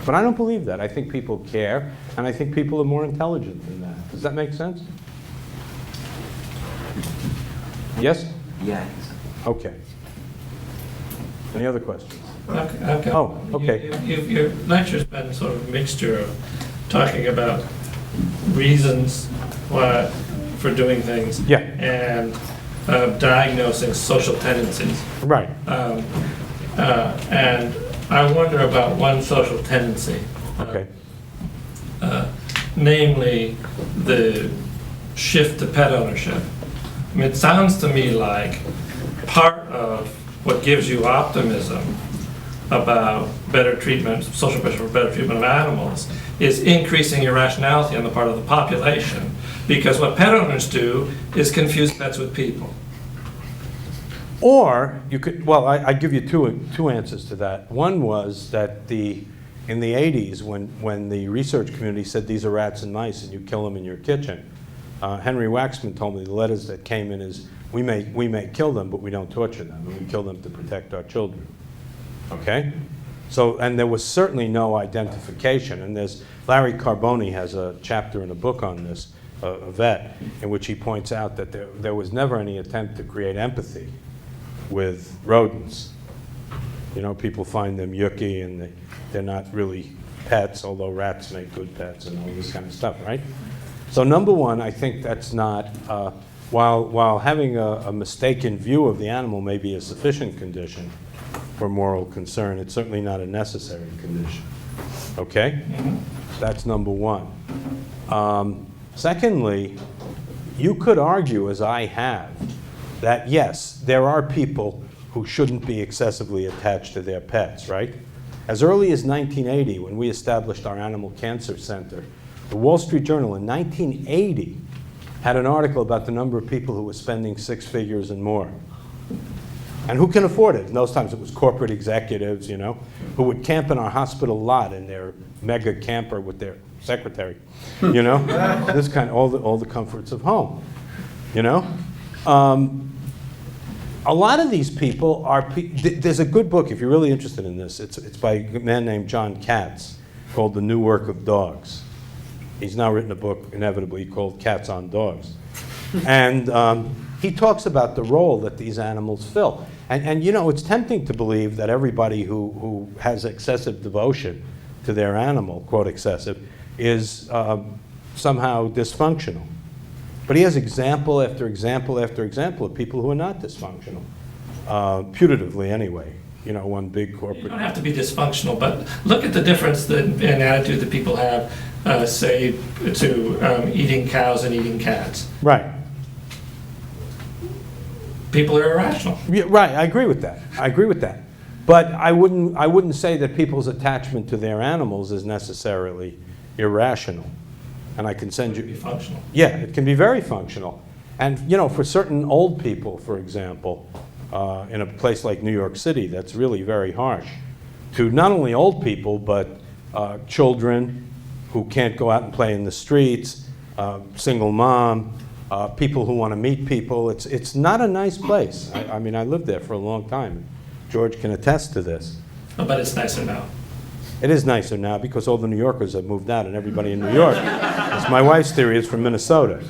But I don't believe that. I think people care, and I think people are more intelligent than that. Does that make sense? Yes? Yeah. Okay. Any other questions? Okay. Oh, okay. Your lecture's been sort of a mixture of talking about reasons for doing things, Yeah. and diagnosing social tendencies. Right. And I wonder about one social tendency, Okay. namely the shift to pet ownership. I mean, it sounds to me like part of what gives you optimism about better treatment, social pressure for better treatment of animals, is increasing irrationality on the part of the population. Because what pet owners do is confuse pets with people. Or you could, well, I give you two answers to that. One was that in the 80s, when the research community said these are rats and mice and you kill them in your kitchen, Henry Waxman told me the letters that came in is, we may kill them, but we don't torture them, and we kill them to protect our children. Okay? So, and there was certainly no identification, and Larry Carboni has a chapter in a book on this, a vet, in which he points out that there was never any attempt to create empathy with rodents. You know, people find them yucky and they're not really pets, although rats make good pets and all this kind of stuff, right? So number one, I think that's not, while having a mistaken view of the animal may be a sufficient condition for moral concern, it's certainly not a necessary condition. Okay? That's number one. Secondly, you could argue, as I have, that yes, there are people who shouldn't be excessively attached to their pets, right? As early as 1980, when we established our Animal Cancer Center, the Wall Street Journal in 1980 had an article about the number of people who were spending six figures and more. And who can afford it? In those times it was corporate executives, you know, who would camp in our hospital lot in their mega camper with their secretary, you know? This kind, all the comforts of home, you know? A lot of these people are, there's a good book, if you're really interested in this, it's by a man named John Katz called The New Work of Dogs. He's now written a book, inevitably, called Cats on Dogs. And he talks about the role that these animals fill. And you know, it's tempting to believe that everybody who has excessive devotion to their animal, quote excessive, is somehow dysfunctional. But he has example after example after example of people who are not dysfunctional, putatively anyway. You know, one big corporate. You don't have to be dysfunctional, but look at the difference in attitude that people have, say, to eating cows and eating cats. Right. People are irrational. Yeah, right, I agree with that. I agree with that. But I wouldn't say that people's attachment to their animals is necessarily irrational. And I can send you. It can be functional. Yeah, it can be very functional. And you know, for certain old people, for example, in a place like New York City, that's really very harsh. To not only old people, but children who can't go out and play in the streets, single mom, people who want to meet people. It's not a nice place. I mean, I lived there for a long time. George can attest to this. But it's nicer now. It is nicer now because all the New Yorkers have moved out and everybody in New York, as my wife's theory is, from Minnesota.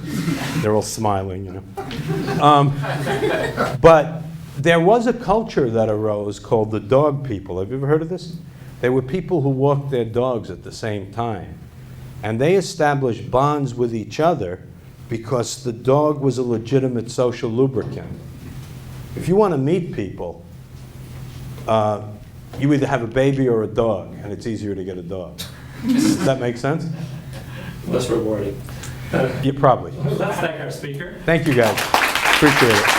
They're all smiling, you know. But there was a culture that arose called the dog people. Have you ever heard of this? They were people who walked their dogs at the same time. And they established bonds with each other because the dog was a legitimate social lubricant. If you want to meet people, you either have a baby or a dog, and it's easier to get a dog. Does that make sense? Less rewarding. Yeah, probably. Let's thank our speaker. Thank you, guys. Appreciate it.